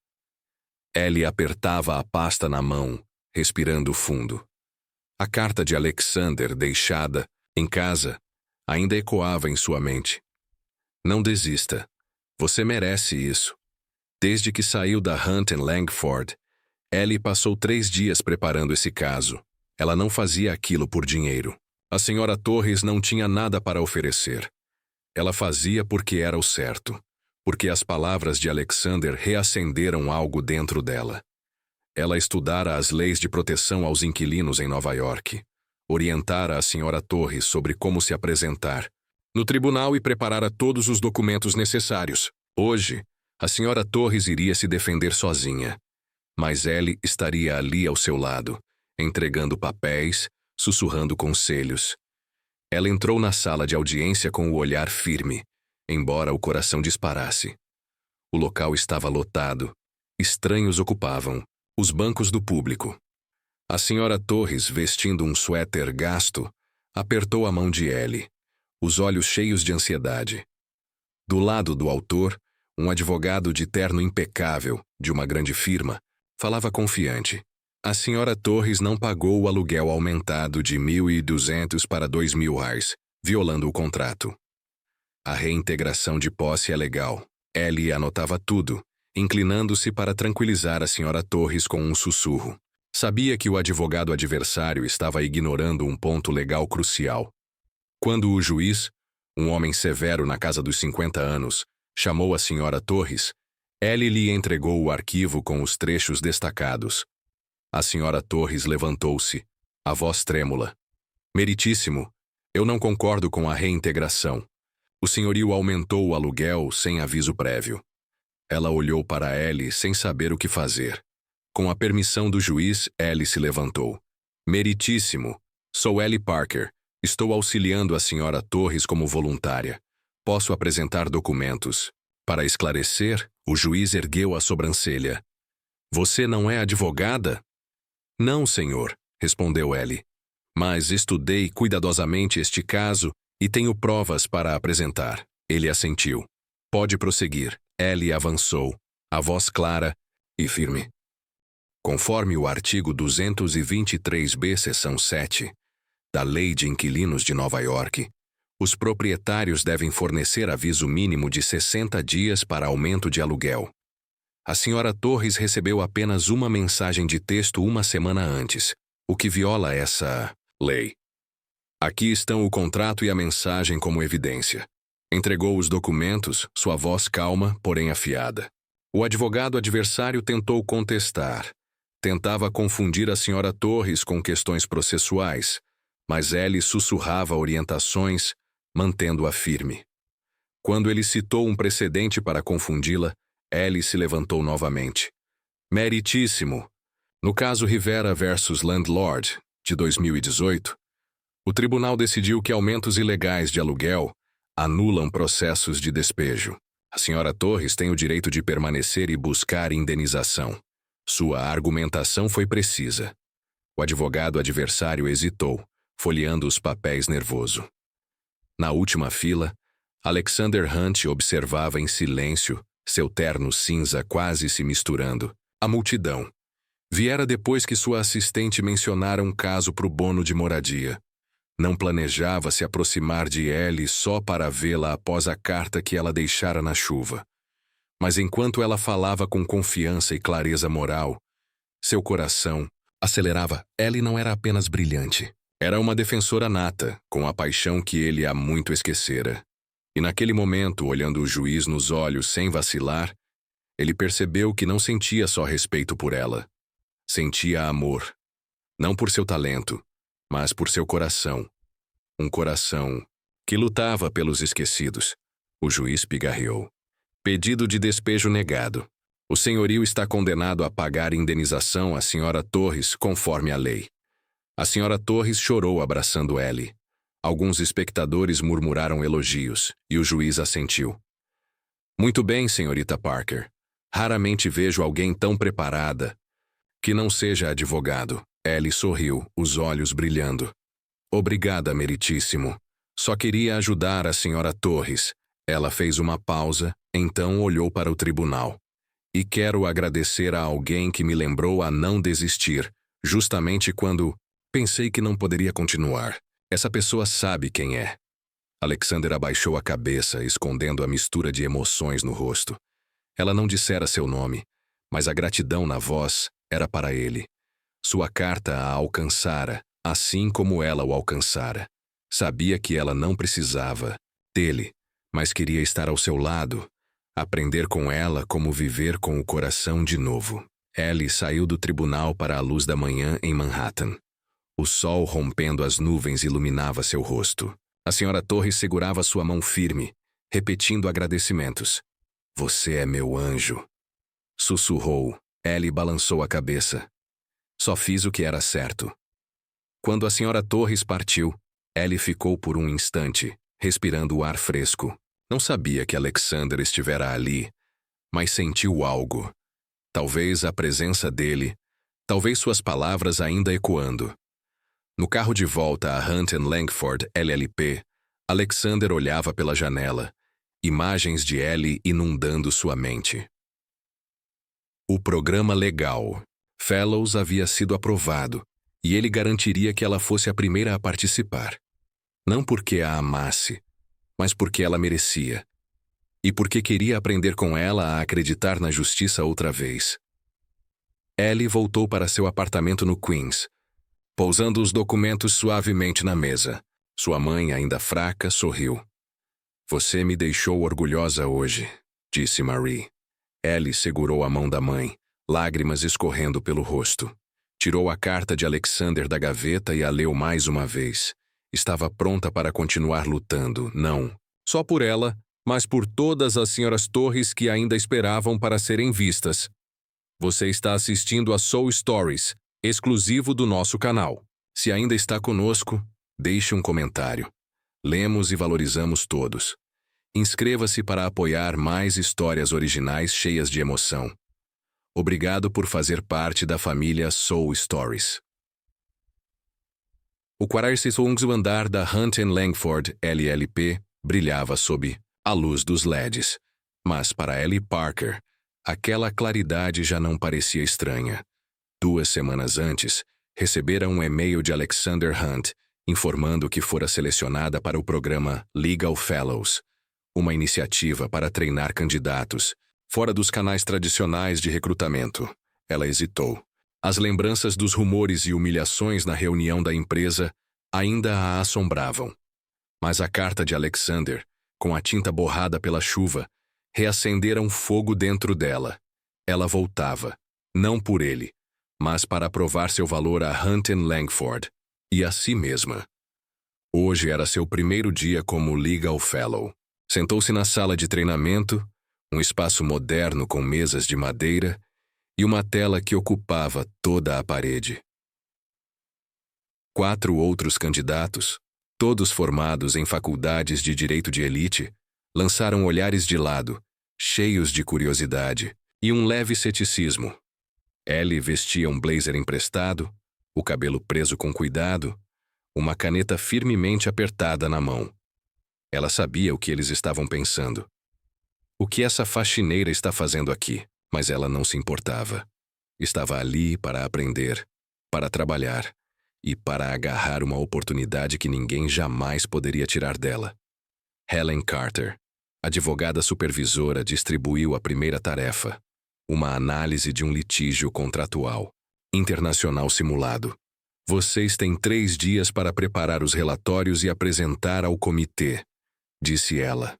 Speaker 1: Ellie apertava a pasta na mão, respirando fundo. A carta de Alexander, deixada em casa, ainda ecoava em sua mente. Não desista. Você merece isso. Desde que saiu da Hunt Langford, Ellie passou 3 dias preparando esse caso. Ela não fazia aquilo por dinheiro. A senhora Torres não tinha nada para oferecer. Ela fazia porque era o certo, porque as palavras de Alexander reacenderam algo dentro dela. Ela estudara as leis de proteção aos inquilinos em Nova York, orientara a senhora Torres sobre como se apresentar no tribunal e preparara todos os documentos necessários. Hoje, a senhora Torres iria se defender sozinha, mas Ellie estaria ali ao seu lado, entregando papéis, sussurrando conselhos. Ela entrou na sala de audiência com o olhar firme, embora o coração disparasse. O local estava lotado. Estranhos ocupavam os bancos do público. A senhora Torres, vestindo um suéter gasto, apertou a mão de Ellie, os olhos cheios de ansiedade. Do lado do autor, um advogado de terno impecável, de uma grande firma, falava confiante. A senhora Torres não pagou o aluguel aumentado de $1.200 para $2.000, violando o contrato. A reintegração de posse é legal. Ellie anotava tudo, inclinando-se para tranquilizar a senhora Torres com um sussurro. Sabia que o advogado adversário estava ignorando um ponto legal crucial. Quando o juiz, um homem severo na casa dos 50 anos, chamou a senhora Torres, Ellie lhe entregou o arquivo com os trechos destacados. A senhora Torres levantou-se, a voz trêmula. Meritíssimo, eu não concordo com a reintegração. O senhorio aumentou o aluguel sem aviso prévio. Ela olhou para Ellie sem saber o que fazer. Com a permissão do juiz, Ellie se levantou. Meritíssimo, sou Ellie Parker. Estou auxiliando a senhora Torres como voluntária. Posso apresentar documentos. Para esclarecer, o juiz ergueu a sobrancelha. Você não é advogada? Não, senhor, respondeu Ellie. Mas estudei cuidadosamente este caso e tenho provas para apresentar. Ele assentiu. Pode prosseguir. Ellie avançou, a voz clara e firme. Conforme o artigo 223b, seção 7, da Lei de Inquilinos de Nova York, os proprietários devem fornecer aviso mínimo de 60 dias para aumento de aluguel. A senhora Torres recebeu apenas uma mensagem de texto uma semana antes, o que viola essa lei. Aqui estão o contrato e a mensagem como evidência. Entregou os documentos, sua voz calma, porém afiada. O advogado adversário tentou contestar. Tentava confundir a senhora Torres com questões processuais, mas Ellie sussurrava orientações, mantendo-a firme. Quando ele citou um precedente para confundi-la, Ellie se levantou novamente. Meritíssimo. No caso Rivera versus Landlord, de 2018, o tribunal decidiu que aumentos ilegais de aluguel anulam processos de despejo. A senhora Torres tem o direito de permanecer e buscar indenização. Sua argumentação foi precisa. O advogado adversário hesitou, folheando os papéis nervoso. Na última fila, Alexander Hunt observava em silêncio, seu terno cinza quase se misturando. A multidão. Viera depois que sua assistente mencionara um caso pro bono de moradia. Não planejava se aproximar de Ellie só para vê-la após a carta que ela deixara na chuva. Mas enquanto ela falava com confiança e clareza moral, seu coração acelerava. Ellie não era apenas brilhante. Era uma defensora nata, com a paixão que ele há muito esquecera. E naquele momento, olhando o juiz nos olhos sem vacilar, ele percebeu que não sentia só respeito por ela. Sentia amor. Não por seu talento, mas por seu coração. Um coração que lutava pelos esquecidos. O juiz pigarreou. Pedido de despejo negado. O senhorio está condenado a pagar indenização à senhora Torres conforme a lei. A senhora Torres chorou abraçando Ellie. Alguns espectadores murmuraram elogios, e o juiz assentiu. Muito bem, senhorita Parker. Raramente vejo alguém tão preparada. Que não seja advogado. Ellie sorriu, os olhos brilhando. Obrigada, meritíssimo. Só queria ajudar a senhora Torres. Ela fez uma pausa, então olhou para o tribunal. E quero agradecer a alguém que me lembrou a não desistir, justamente quando pensei que não poderia continuar. Essa pessoa sabe quem é. Alexander abaixou a cabeça, escondendo a mistura de emoções no rosto. Ela não dissera seu nome, mas a gratidão na voz era para ele. Sua carta a alcançara, assim como ela o alcançara. Sabia que ela não precisava dele, mas queria estar ao seu lado, aprender com ela como viver com o coração de novo. Ellie saiu do tribunal para a luz da manhã em Manhattan. O sol rompendo as nuvens iluminava seu rosto. A senhora Torres segurava sua mão firme, repetindo agradecimentos. Você é meu anjo. Sussurrou. Ellie balançou a cabeça. Só fiz o que era certo. Quando a senhora Torres partiu, Ellie ficou por um instante, respirando o ar fresco. Não sabia que Alexander estivera ali, mas sentiu algo. Talvez a presença dele, talvez suas palavras ainda ecoando. No carro de volta a Hunt Langford LLP, Alexander olhava pela janela, imagens de Ellie inundando sua mente. O programa legal, Fellows, havia sido aprovado, e ele garantiria que ela fosse a primeira a participar. Não porque a amasse, mas porque ela merecia. E porque queria aprender com ela a acreditar na justiça outra vez. Ellie voltou para seu apartamento no Queens, pousando os documentos suavemente na mesa. Sua mãe, ainda fraca, sorriu. Você me deixou orgulhosa hoje, disse Marie. Ellie segurou a mão da mãe, lágrimas escorrendo pelo rosto. Tirou a carta de Alexander da gaveta e a leu mais uma vez. Estava pronta para continuar lutando, não só por ela, mas por todas as senhoras Torres que ainda esperavam para serem vistas. Você está assistindo a Soul Stories, exclusivo do nosso canal. Se ainda está conosco, deixe um comentário. Lemos e valorizamos todos. Inscreva-se para apoiar mais histórias originais cheias de emoção. Obrigado por fazer parte da família Soul Stories. O 42º andar da Hunt Langford LLP brilhava sob a luz dos LEDs. Mas para Ellie Parker, aquela claridade já não parecia estranha. 2 semanas antes, recebera um e-mail de Alexander Hunt informando que fora selecionada para o programa Legal Fellows, uma iniciativa para treinar candidatos, fora dos canais tradicionais de recrutamento. Ela hesitou. As lembranças dos rumores e humilhações na reunião da empresa ainda a assombravam. Mas a carta de Alexander, com a tinta borrada pela chuva, reacendera um fogo dentro dela. Ela voltava, não por ele, mas para provar seu valor a Hunt Langford e a si mesma. Hoje era seu primeiro dia como Legal Fellow. Sentou-se na sala de treinamento, um espaço moderno com mesas de madeira e uma tela que ocupava toda a parede. 4 outros candidatos, todos formados em faculdades de direito de elite, lançaram olhares de lado, cheios de curiosidade e um leve ceticismo. Ellie vestia um blazer emprestado, o cabelo preso com cuidado, uma caneta firmemente apertada na mão. Ela sabia o que eles estavam pensando. O que essa faxineira está fazendo aqui? Mas ela não se importava. Estava ali para aprender, para trabalhar e para agarrar uma oportunidade que ninguém jamais poderia tirar dela. Helen Carter, advogada supervisora, distribuiu a primeira tarefa, uma análise de um litígio contratual internacional simulado. Vocês têm 3 dias para preparar os relatórios e apresentar ao comitê, disse ela.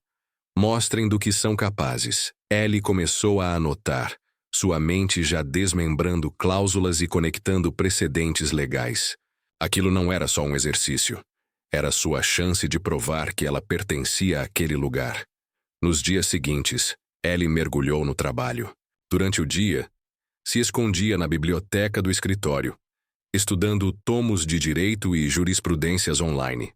Speaker 1: Mostrem do que são capazes. Ellie começou a anotar, sua mente já desmembrando cláusulas e conectando precedentes legais. Aquilo não era só um exercício. Era sua chance de provar que ela pertencia àquele lugar. Nos dias seguintes, Ellie mergulhou no trabalho. Durante o dia, se escondia na biblioteca do escritório, estudando tomos de direito e jurisprudências online.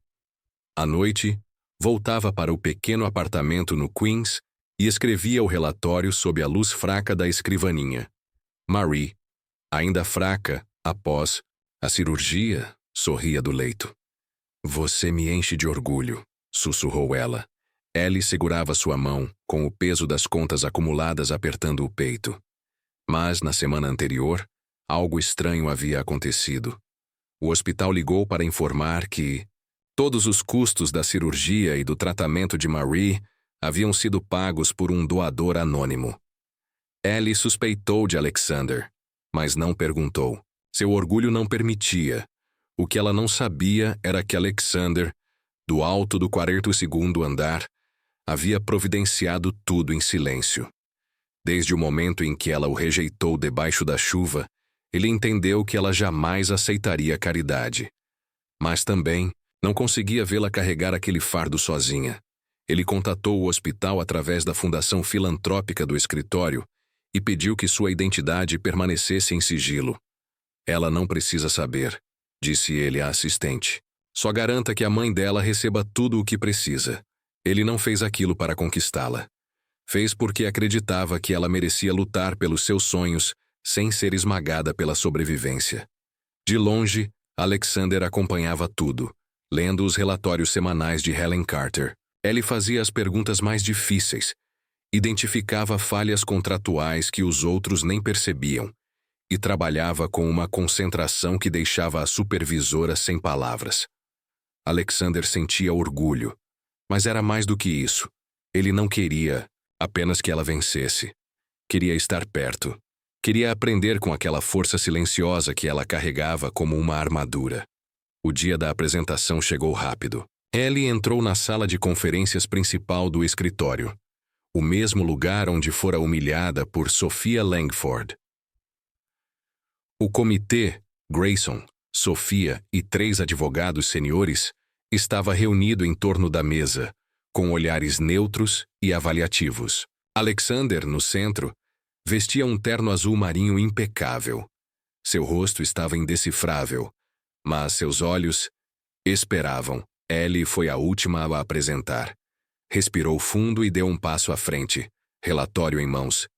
Speaker 1: À noite, voltava para o pequeno apartamento no Queens e escrevia o relatório sob a luz fraca da escrivaninha. Marie, ainda fraca após a cirurgia, sorria do leito. Você me enche de orgulho, sussurrou ela. Ellie segurava sua mão, com o peso das contas acumuladas apertando o peito. Mas, na semana anterior, algo estranho havia acontecido. O hospital ligou para informar que todos os custos da cirurgia e do tratamento de Marie haviam sido pagos por um doador anônimo. Ellie suspeitou de Alexander, mas não perguntou. Seu orgulho não permitia. O que ela não sabia era que Alexander, do alto do 42º andar, havia providenciado tudo em silêncio. Desde o momento em que ela o rejeitou debaixo da chuva, ele entendeu que ela jamais aceitaria caridade. Mas também não conseguia vê-la carregar aquele fardo sozinha. Ele contatou o hospital através da fundação filantrópica do escritório e pediu que sua identidade permanecesse em sigilo. Ela não precisa saber, disse ele à assistente. Só garanta que a mãe dela receba tudo o que precisa. Ele não fez aquilo para conquistá-la. Fez porque acreditava que ela merecia lutar pelos seus sonhos sem ser esmagada pela sobrevivência. De longe, Alexander acompanhava tudo, lendo os relatórios semanais de Helen Carter. Ele fazia as perguntas mais difíceis, identificava falhas contratuais que os outros nem percebiam e trabalhava com uma concentração que deixava a supervisora sem palavras. Alexander sentia orgulho, mas era mais do que isso. Ele não queria apenas que ela vencesse. Queria estar perto. Queria aprender com aquela força silenciosa que ela carregava como uma armadura. O dia da apresentação chegou rápido. Ellie entrou na sala de conferências principal do escritório, o mesmo lugar onde fora humilhada por Sophia Langford. O comitê, Grayson, Sophia e 3 advogados seniores, estava reunido em torno da mesa, com olhares neutros e avaliativos. Alexander, no centro, vestia um terno azul marinho impecável. Seu rosto estava indecifrável, mas seus olhos esperavam. Ellie foi a última a apresentar. Respirou fundo e deu um passo à frente, relatório em mãos.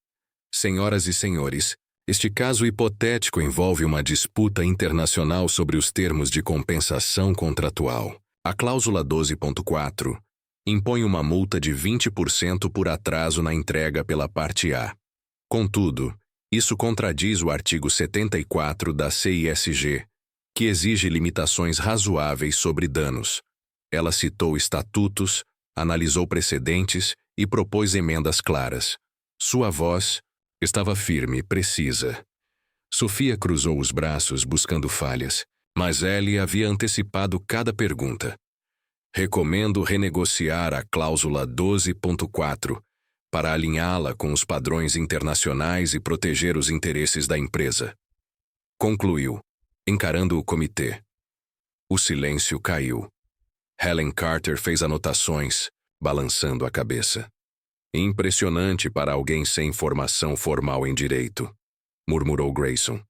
Speaker 1: Senhoras e senhores, este caso hipotético envolve uma disputa internacional sobre os termos de compensação contratual. A cláusula 12.4 impõe uma multa de 20% por atraso na entrega pela parte A. Contudo, isso contradiz o artigo 74 da CISG, que exige limitações razoáveis sobre danos. Ela citou estatutos, analisou precedentes e propôs emendas claras. Sua voz estava firme e precisa. Sophia cruzou os braços buscando falhas, mas Ellie havia antecipado cada pergunta. Recomendo renegociar a cláusula 12.4 para alinhá-la com os padrões internacionais e proteger os interesses da empresa. Concluiu, encarando o comitê. O silêncio caiu. Helen Carter fez anotações, balançando a cabeça. Impressionante para alguém sem formação formal em direito, murmurou Grayson.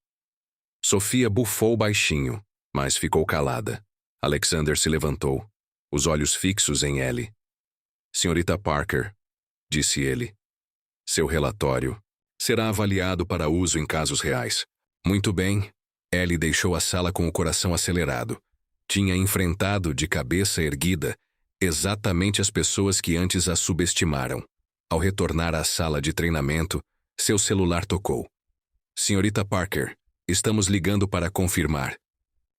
Speaker 1: Sophia bufou baixinho, mas ficou calada. Alexander se levantou, os olhos fixos em Ellie. Senhorita Parker, disse ele, seu relatório será avaliado para uso em casos reais. Muito bem. Ellie deixou a sala com o coração acelerado. Tinha enfrentado de cabeça erguida exatamente as pessoas que antes a subestimaram. Ao retornar à sala de treinamento, seu celular tocou. Senhorita Parker, estamos ligando para confirmar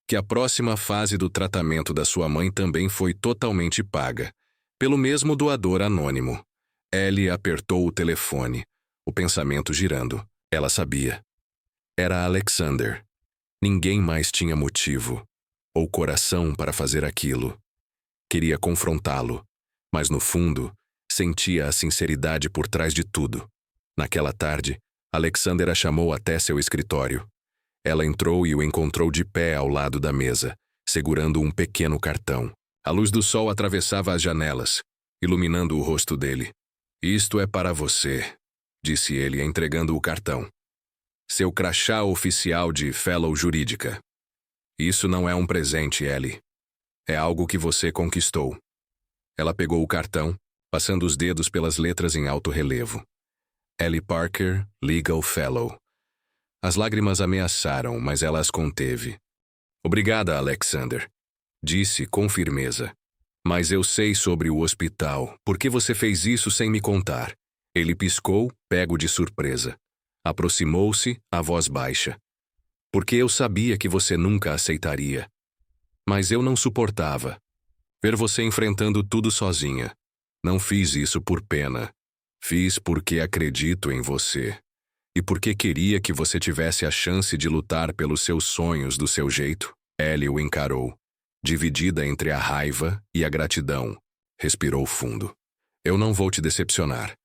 Speaker 1: que a próxima fase do tratamento da sua mãe também foi totalmente paga, pelo mesmo doador anônimo. Ellie apertou o telefone, o pensamento girando. Ela sabia. Era Alexander. Ninguém mais tinha motivo ou coração para fazer aquilo. Queria confrontá-lo, mas no fundo, sentia a sinceridade por trás de tudo. Naquela tarde, Alexander a chamou até seu escritório. Ela entrou e o encontrou de pé ao lado da mesa, segurando um pequeno cartão. A luz do sol atravessava as janelas, iluminando o rosto dele. Isto é para você, disse ele, entregando o cartão. Seu crachá oficial de fellow jurídica. Isso não é um presente, Ellie. É algo que você conquistou. Ela pegou o cartão, passando os dedos pelas letras em alto relevo. Ellie Parker, Legal Fellow. As lágrimas ameaçaram, mas ela as conteve. Obrigada, Alexander, disse com firmeza. Mas eu sei sobre o hospital. Por que você fez isso sem me contar? Ele piscou, pego de surpresa. Aproximou-se, a voz baixa. Porque eu sabia que você nunca aceitaria. Mas eu não suportava ver você enfrentando tudo sozinha. Não fiz isso por pena. Fiz porque acredito em você. E porque queria que você tivesse a chance de lutar pelos seus sonhos do seu jeito. Ellie o encarou, dividida entre a raiva e a gratidão. Respirou fundo. Eu não vou te decepcionar,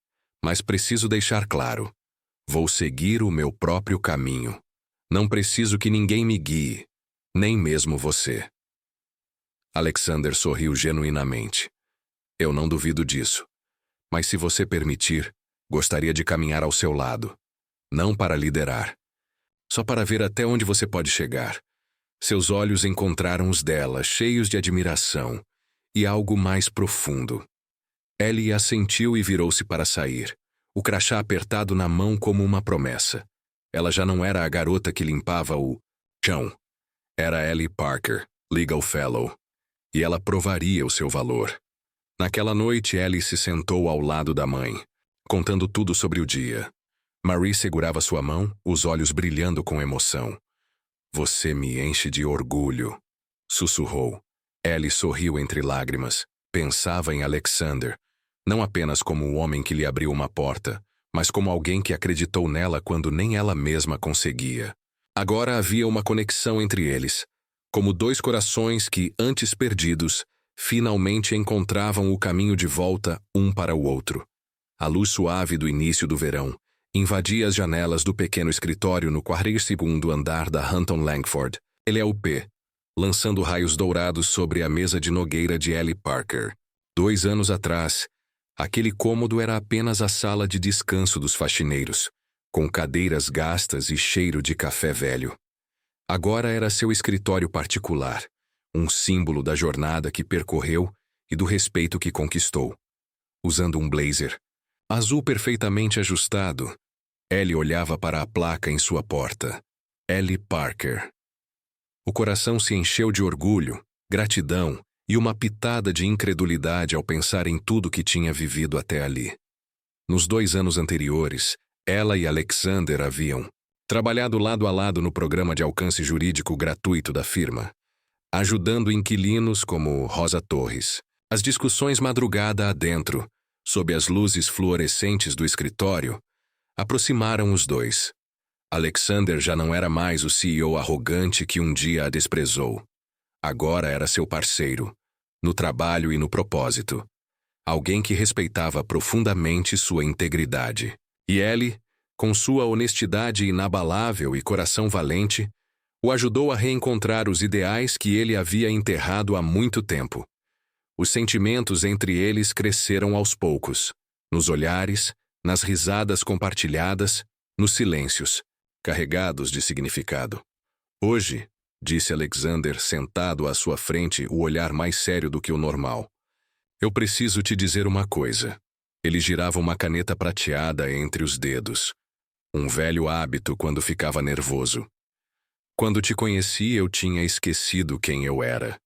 Speaker 1: mas preciso deixar claro. Vou seguir o meu próprio caminho. Não preciso que ninguém me guie, nem mesmo você. Alexander sorriu genuinamente. Eu não duvido disso. Mas se você permitir, gostaria de caminhar ao seu lado. Não para liderar. Só para ver até onde você pode chegar. Seus olhos encontraram os dela, cheios de admiração e algo mais profundo. Ellie assentiu e virou-se para sair, o crachá apertado na mão como uma promessa. Ela já não era a garota que limpava o chão. Era Ellie Parker, Legal Fellow. E ela provaria o seu valor. Naquela noite, Ellie se sentou ao lado da mãe, contando tudo sobre o dia. Marie segurava sua mão, os olhos brilhando com emoção. Você me enche de orgulho, sussurrou. Ellie sorriu entre lágrimas. Pensava em Alexander, não apenas como o homem que lhe abriu uma porta, mas como alguém que acreditou nela quando nem ela mesma conseguia. Agora havia uma conexão entre eles, como dois corações que, antes perdidos, finalmente encontravam o caminho de volta um para o outro. A luz suave do início do verão invadia as janelas do pequeno escritório no 42º andar da Hunton Langford, LLP, lançando raios dourados sobre a mesa de nogueira de Ellie Parker. 2 anos atrás, aquele cômodo era apenas a sala de descanso dos faxineiros, com cadeiras gastas e cheiro de café velho. Agora era seu escritório particular, um símbolo da jornada que percorreu e do respeito que conquistou. Usando um blazer azul perfeitamente ajustado, Ellie olhava para a placa em sua porta. Ellie Parker. O coração se encheu de orgulho, gratidão e uma pitada de incredulidade ao pensar em tudo que tinha vivido até ali. Nos 2 anos anteriores, ela e Alexander haviam trabalhado lado a lado no programa de alcance jurídico gratuito da firma, ajudando inquilinos como Rosa Torres. As discussões madrugada adentro, sob as luzes fluorescentes do escritório, aproximaram os dois. Alexander já não era mais o CEO arrogante que um dia a desprezou. Agora era seu parceiro, no trabalho e no propósito. Alguém que respeitava profundamente sua integridade. E Ellie, com sua honestidade inabalável e coração valente, o ajudou a reencontrar os ideais que ele havia enterrado há muito tempo. Os sentimentos entre eles cresceram aos poucos, nos olhares, nas risadas compartilhadas, nos silêncios, carregados de significado. Hoje, disse Alexander sentado à sua frente, o olhar mais sério do que o normal. Eu preciso te dizer uma coisa. Ele girava uma caneta prateada entre os dedos. Um velho hábito quando ficava nervoso. Quando te conheci, eu tinha esquecido quem eu era.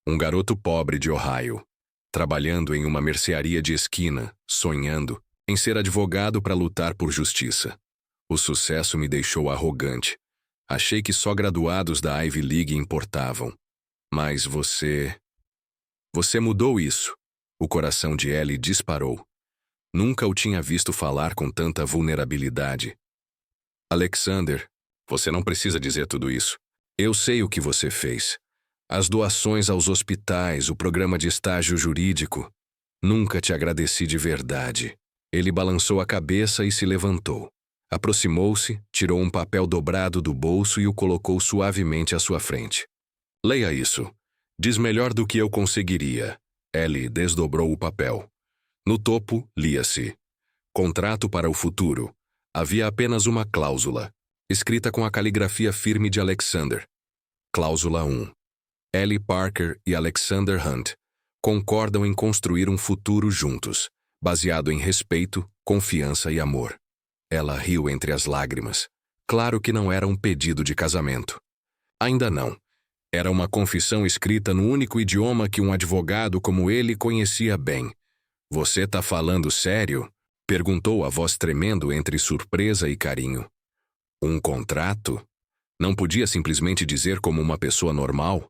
Speaker 1: Um garoto pobre de Ohio, trabalhando em uma mercearia de esquina, sonhando em ser advogado para lutar por justiça. O sucesso me deixou arrogante. Achei que só graduados da Ivy League importavam. Mas você... Você mudou isso. O coração de Ellie disparou. Nunca o tinha visto falar com tanta vulnerabilidade. Alexander, você não precisa dizer tudo isso. Eu sei o que você fez. As doações aos hospitais, o programa de estágio jurídico. Nunca te agradeci de verdade. Ele balançou a cabeça e se levantou. Aproximou-se, tirou um papel dobrado do bolso e o colocou suavemente à sua frente. Leia isso. Diz melhor do que eu conseguiria. Ellie desdobrou o papel. No topo, lia-se: Contrato para o futuro. Havia apenas uma cláusula, escrita com a caligrafia firme de Alexander. Cláusula 1. Ellie Parker e Alexander Hunt concordam em construir um futuro juntos, baseado em respeito, confiança e amor. Ela riu entre as lágrimas. Claro que não era um pedido de casamento. Ainda não. Era uma confissão escrita no único idioma que um advogado como ele conhecia bem. Você tá falando sério? Perguntou a voz tremendo entre surpresa e carinho. Um contrato? Não podia simplesmente dizer como uma pessoa normal?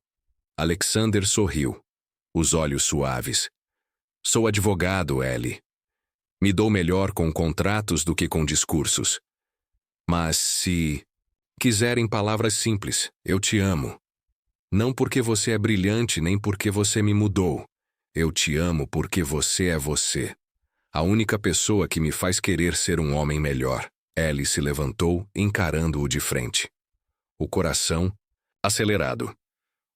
Speaker 1: Alexander sorriu, os olhos suaves. Sou advogado, Ellie. Me dou melhor com contratos do que com discursos. Mas se quiserem palavras simples, eu te amo. Não porque você é brilhante nem porque você me mudou. Eu te amo porque você é você. A única pessoa que me faz querer ser um homem melhor. Ellie se levantou, encarando-o de frente. O coração acelerado.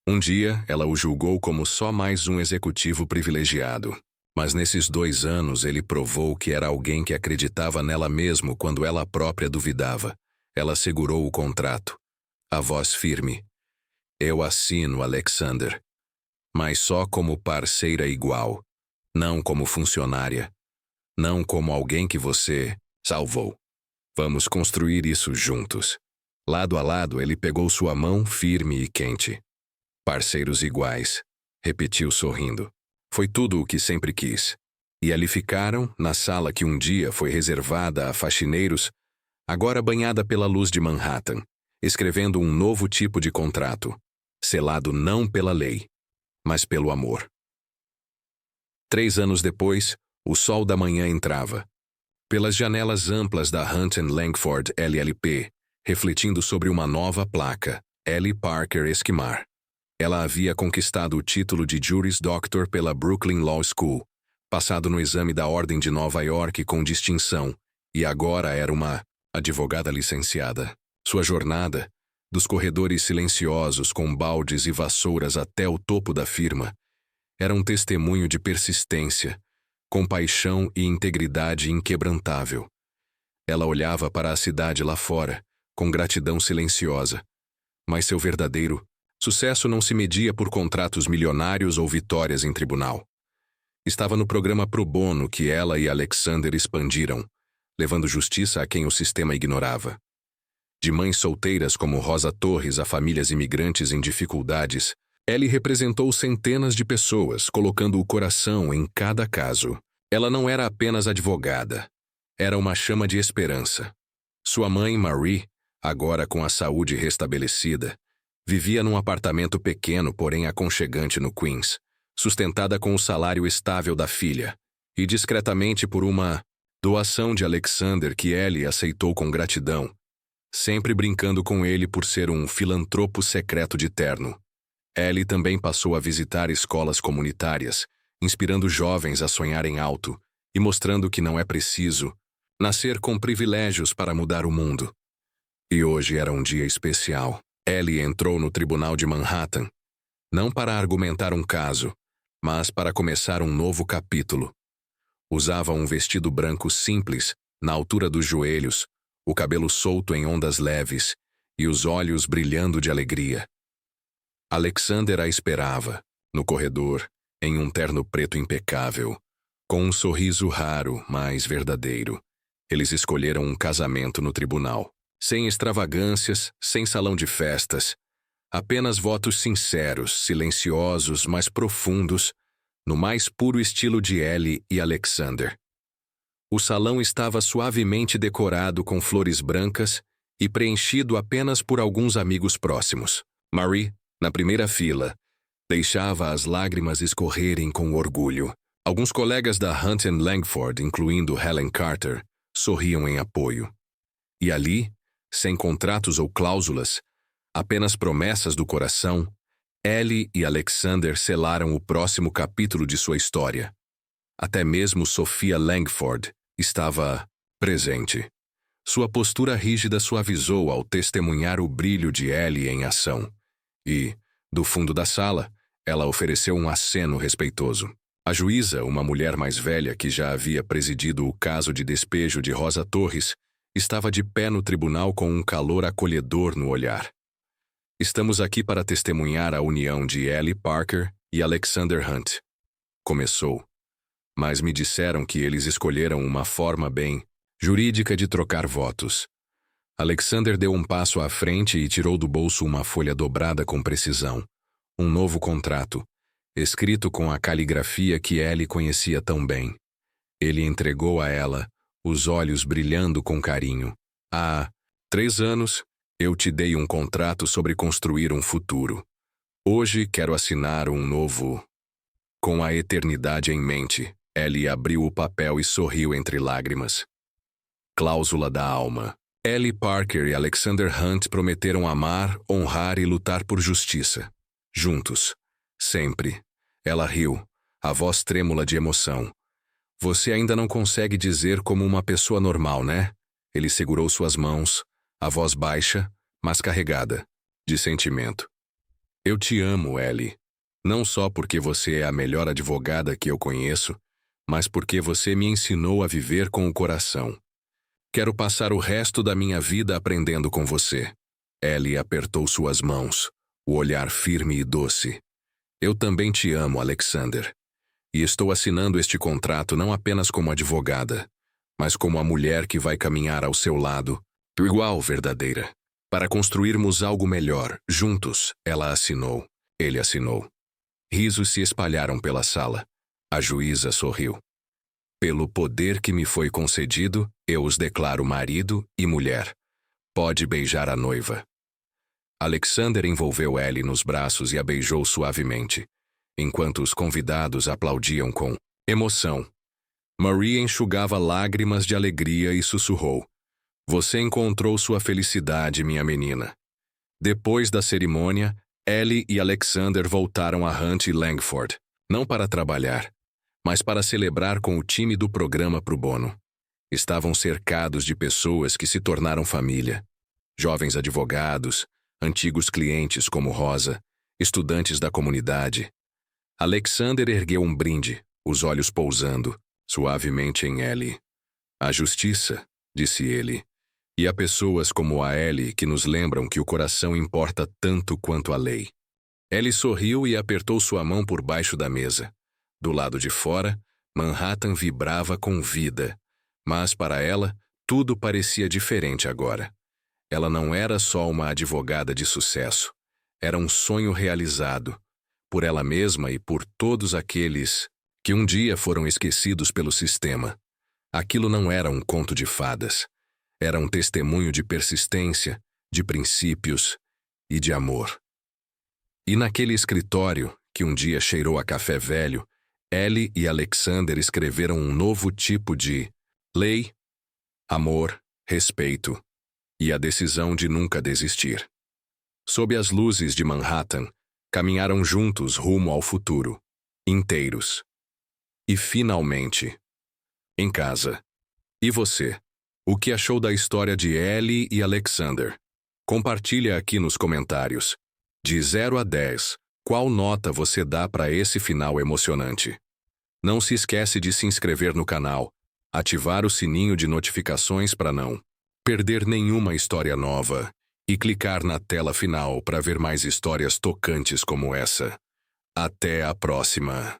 Speaker 1: Um dia, ela o julgou como só mais um executivo privilegiado. Mas nesses 2 anos ele provou que era alguém que acreditava nela mesmo quando ela própria duvidava. Ela segurou o contrato. A voz firme. Eu assino, Alexander. Mas só como parceira igual. Não como funcionária. Não como alguém que você salvou. Vamos construir isso juntos. Lado a lado, ele pegou sua mão firme e quente. Parceiros iguais, repetiu sorrindo. Foi tudo o que sempre quis. E ali ficaram, na sala que um dia foi reservada a faxineiros, agora banhada pela luz de Manhattan, escrevendo um novo tipo de contrato, selado não pela lei, mas pelo amor. 3 anos depois, o sol da manhã entrava. Pelas janelas amplas da Hunt Langford LLP, refletindo sobre uma nova placa, Ellie Parker Esquimar. Ela havia conquistado o título de Juris Doctor pela Brooklyn Law School, passado no exame da Ordem de Nova York com distinção, e agora era uma advogada licenciada. Sua jornada, dos corredores silenciosos com baldes e vassouras até o topo da firma, era um testemunho de persistência, compaixão e integridade inquebrantável. Ela olhava para a cidade lá fora, com gratidão silenciosa, mas seu verdadeiro sucesso não se media por contratos milionários ou vitórias em tribunal. Estava no programa pro bono que ela e Alexander expandiram, levando justiça a quem o sistema ignorava. De mães solteiras como Rosa Torres a famílias imigrantes em dificuldades, Ellie representou centenas de pessoas, colocando o coração em cada caso. Ela não era apenas advogada. Era uma chama de esperança. Sua mãe, Marie, agora com a saúde restabelecida, vivia num apartamento pequeno, porém aconchegante no Queens, sustentada com o salário estável da filha, e discretamente por uma doação de Alexander que Ellie aceitou com gratidão, sempre brincando com ele por ser um filantropo secreto de terno. Ellie também passou a visitar escolas comunitárias, inspirando jovens a sonharem alto e mostrando que não é preciso nascer com privilégios para mudar o mundo. E hoje era um dia especial. Ellie entrou no tribunal de Manhattan, não para argumentar um caso, mas para começar um novo capítulo. Usava um vestido branco simples, na altura dos joelhos, o cabelo solto em ondas leves e os olhos brilhando de alegria. Alexander a esperava, no corredor, em um terno preto impecável, com um sorriso raro, mas verdadeiro. Eles escolheram um casamento no tribunal. Sem extravagâncias, sem salão de festas. Apenas votos sinceros, silenciosos, mas profundos, no mais puro estilo de Ellie e Alexander. O salão estava suavemente decorado com flores brancas e preenchido apenas por alguns amigos próximos. Marie, na primeira fila, deixava as lágrimas escorrerem com orgulho. Alguns colegas da Hunt and Langford, incluindo Helen Carter, sorriam em apoio. E ali, sem contratos ou cláusulas, apenas promessas do coração, Ellie e Alexander selaram o próximo capítulo de sua história. Até mesmo Sophia Langford estava presente. Sua postura rígida suavizou ao testemunhar o brilho de Ellie em ação. E, do fundo da sala, ela ofereceu um aceno respeitoso. A juíza, uma mulher mais velha que já havia presidido o caso de despejo de Rosa Torres, estava de pé no tribunal com um calor acolhedor no olhar. Estamos aqui para testemunhar a união de Ellie Parker e Alexander Hunt. Começou. Mas me disseram que eles escolheram uma forma bem jurídica de trocar votos. Alexander deu um passo à frente e tirou do bolso uma folha dobrada com precisão. Um novo contrato, escrito com a caligrafia que Ellie conhecia tão bem. Ele entregou a ela, os olhos brilhando com carinho. Há 3 anos, eu te dei um contrato sobre construir um futuro. Hoje quero assinar um novo. Com a eternidade em mente, Ellie abriu o papel e sorriu entre lágrimas. Cláusula da alma. Ellie Parker e Alexander Hunt prometeram amar, honrar e lutar por justiça. Juntos. Sempre. Ela riu, a voz trêmula de emoção. Você ainda não consegue dizer como uma pessoa normal, né? Ele segurou suas mãos, a voz baixa, mas carregada, de sentimento. Eu te amo, Ellie. Não só porque você é a melhor advogada que eu conheço, mas porque você me ensinou a viver com o coração. Quero passar o resto da minha vida aprendendo com você. Ellie apertou suas mãos, o olhar firme e doce. Eu também te amo, Alexander. E estou assinando este contrato não apenas como advogada, mas como a mulher que vai caminhar ao seu lado, igual verdadeira. Para construirmos algo melhor, juntos, ela assinou. Ele assinou. Risos se espalharam pela sala. A juíza sorriu. Pelo poder que me foi concedido, eu os declaro marido e mulher. Pode beijar a noiva. Alexander envolveu Ellie nos braços e a beijou suavemente, enquanto os convidados aplaudiam com emoção. Marie enxugava lágrimas de alegria e sussurrou. Você encontrou sua felicidade, minha menina. Depois da cerimônia, Ellie e Alexander voltaram a Hunt e Langford, não para trabalhar, mas para celebrar com o time do programa pro bono. Estavam cercados de pessoas que se tornaram família. Jovens advogados, antigos clientes como Rosa, estudantes da comunidade. Alexander ergueu um brinde, os olhos pousando, suavemente em Ellie. A justiça, disse ele, e há pessoas como a Ellie que nos lembram que o coração importa tanto quanto a lei. Ellie sorriu e apertou sua mão por baixo da mesa. Do lado de fora, Manhattan vibrava com vida, mas para ela, tudo parecia diferente agora. Ela não era só uma advogada de sucesso. Era um sonho realizado, por ela mesma e por todos aqueles que um dia foram esquecidos pelo sistema. Aquilo não era um conto de fadas. Era um testemunho de persistência, de princípios e de amor. E naquele escritório, que um dia cheirou a café velho, Ellie e Alexander escreveram um novo tipo de lei, amor, respeito e a decisão de nunca desistir. Sob as luzes de Manhattan, caminharam juntos rumo ao futuro, inteiros. E finalmente, em casa. E você? O que achou da história de Ellie e Alexander? Compartilha aqui nos comentários. De 0 a 10, qual nota você dá para esse final emocionante? Não se esquece de se inscrever no canal, ativar o sininho de notificações para não perder nenhuma história nova e clicar na tela final para ver mais histórias tocantes como essa. Até a próxima!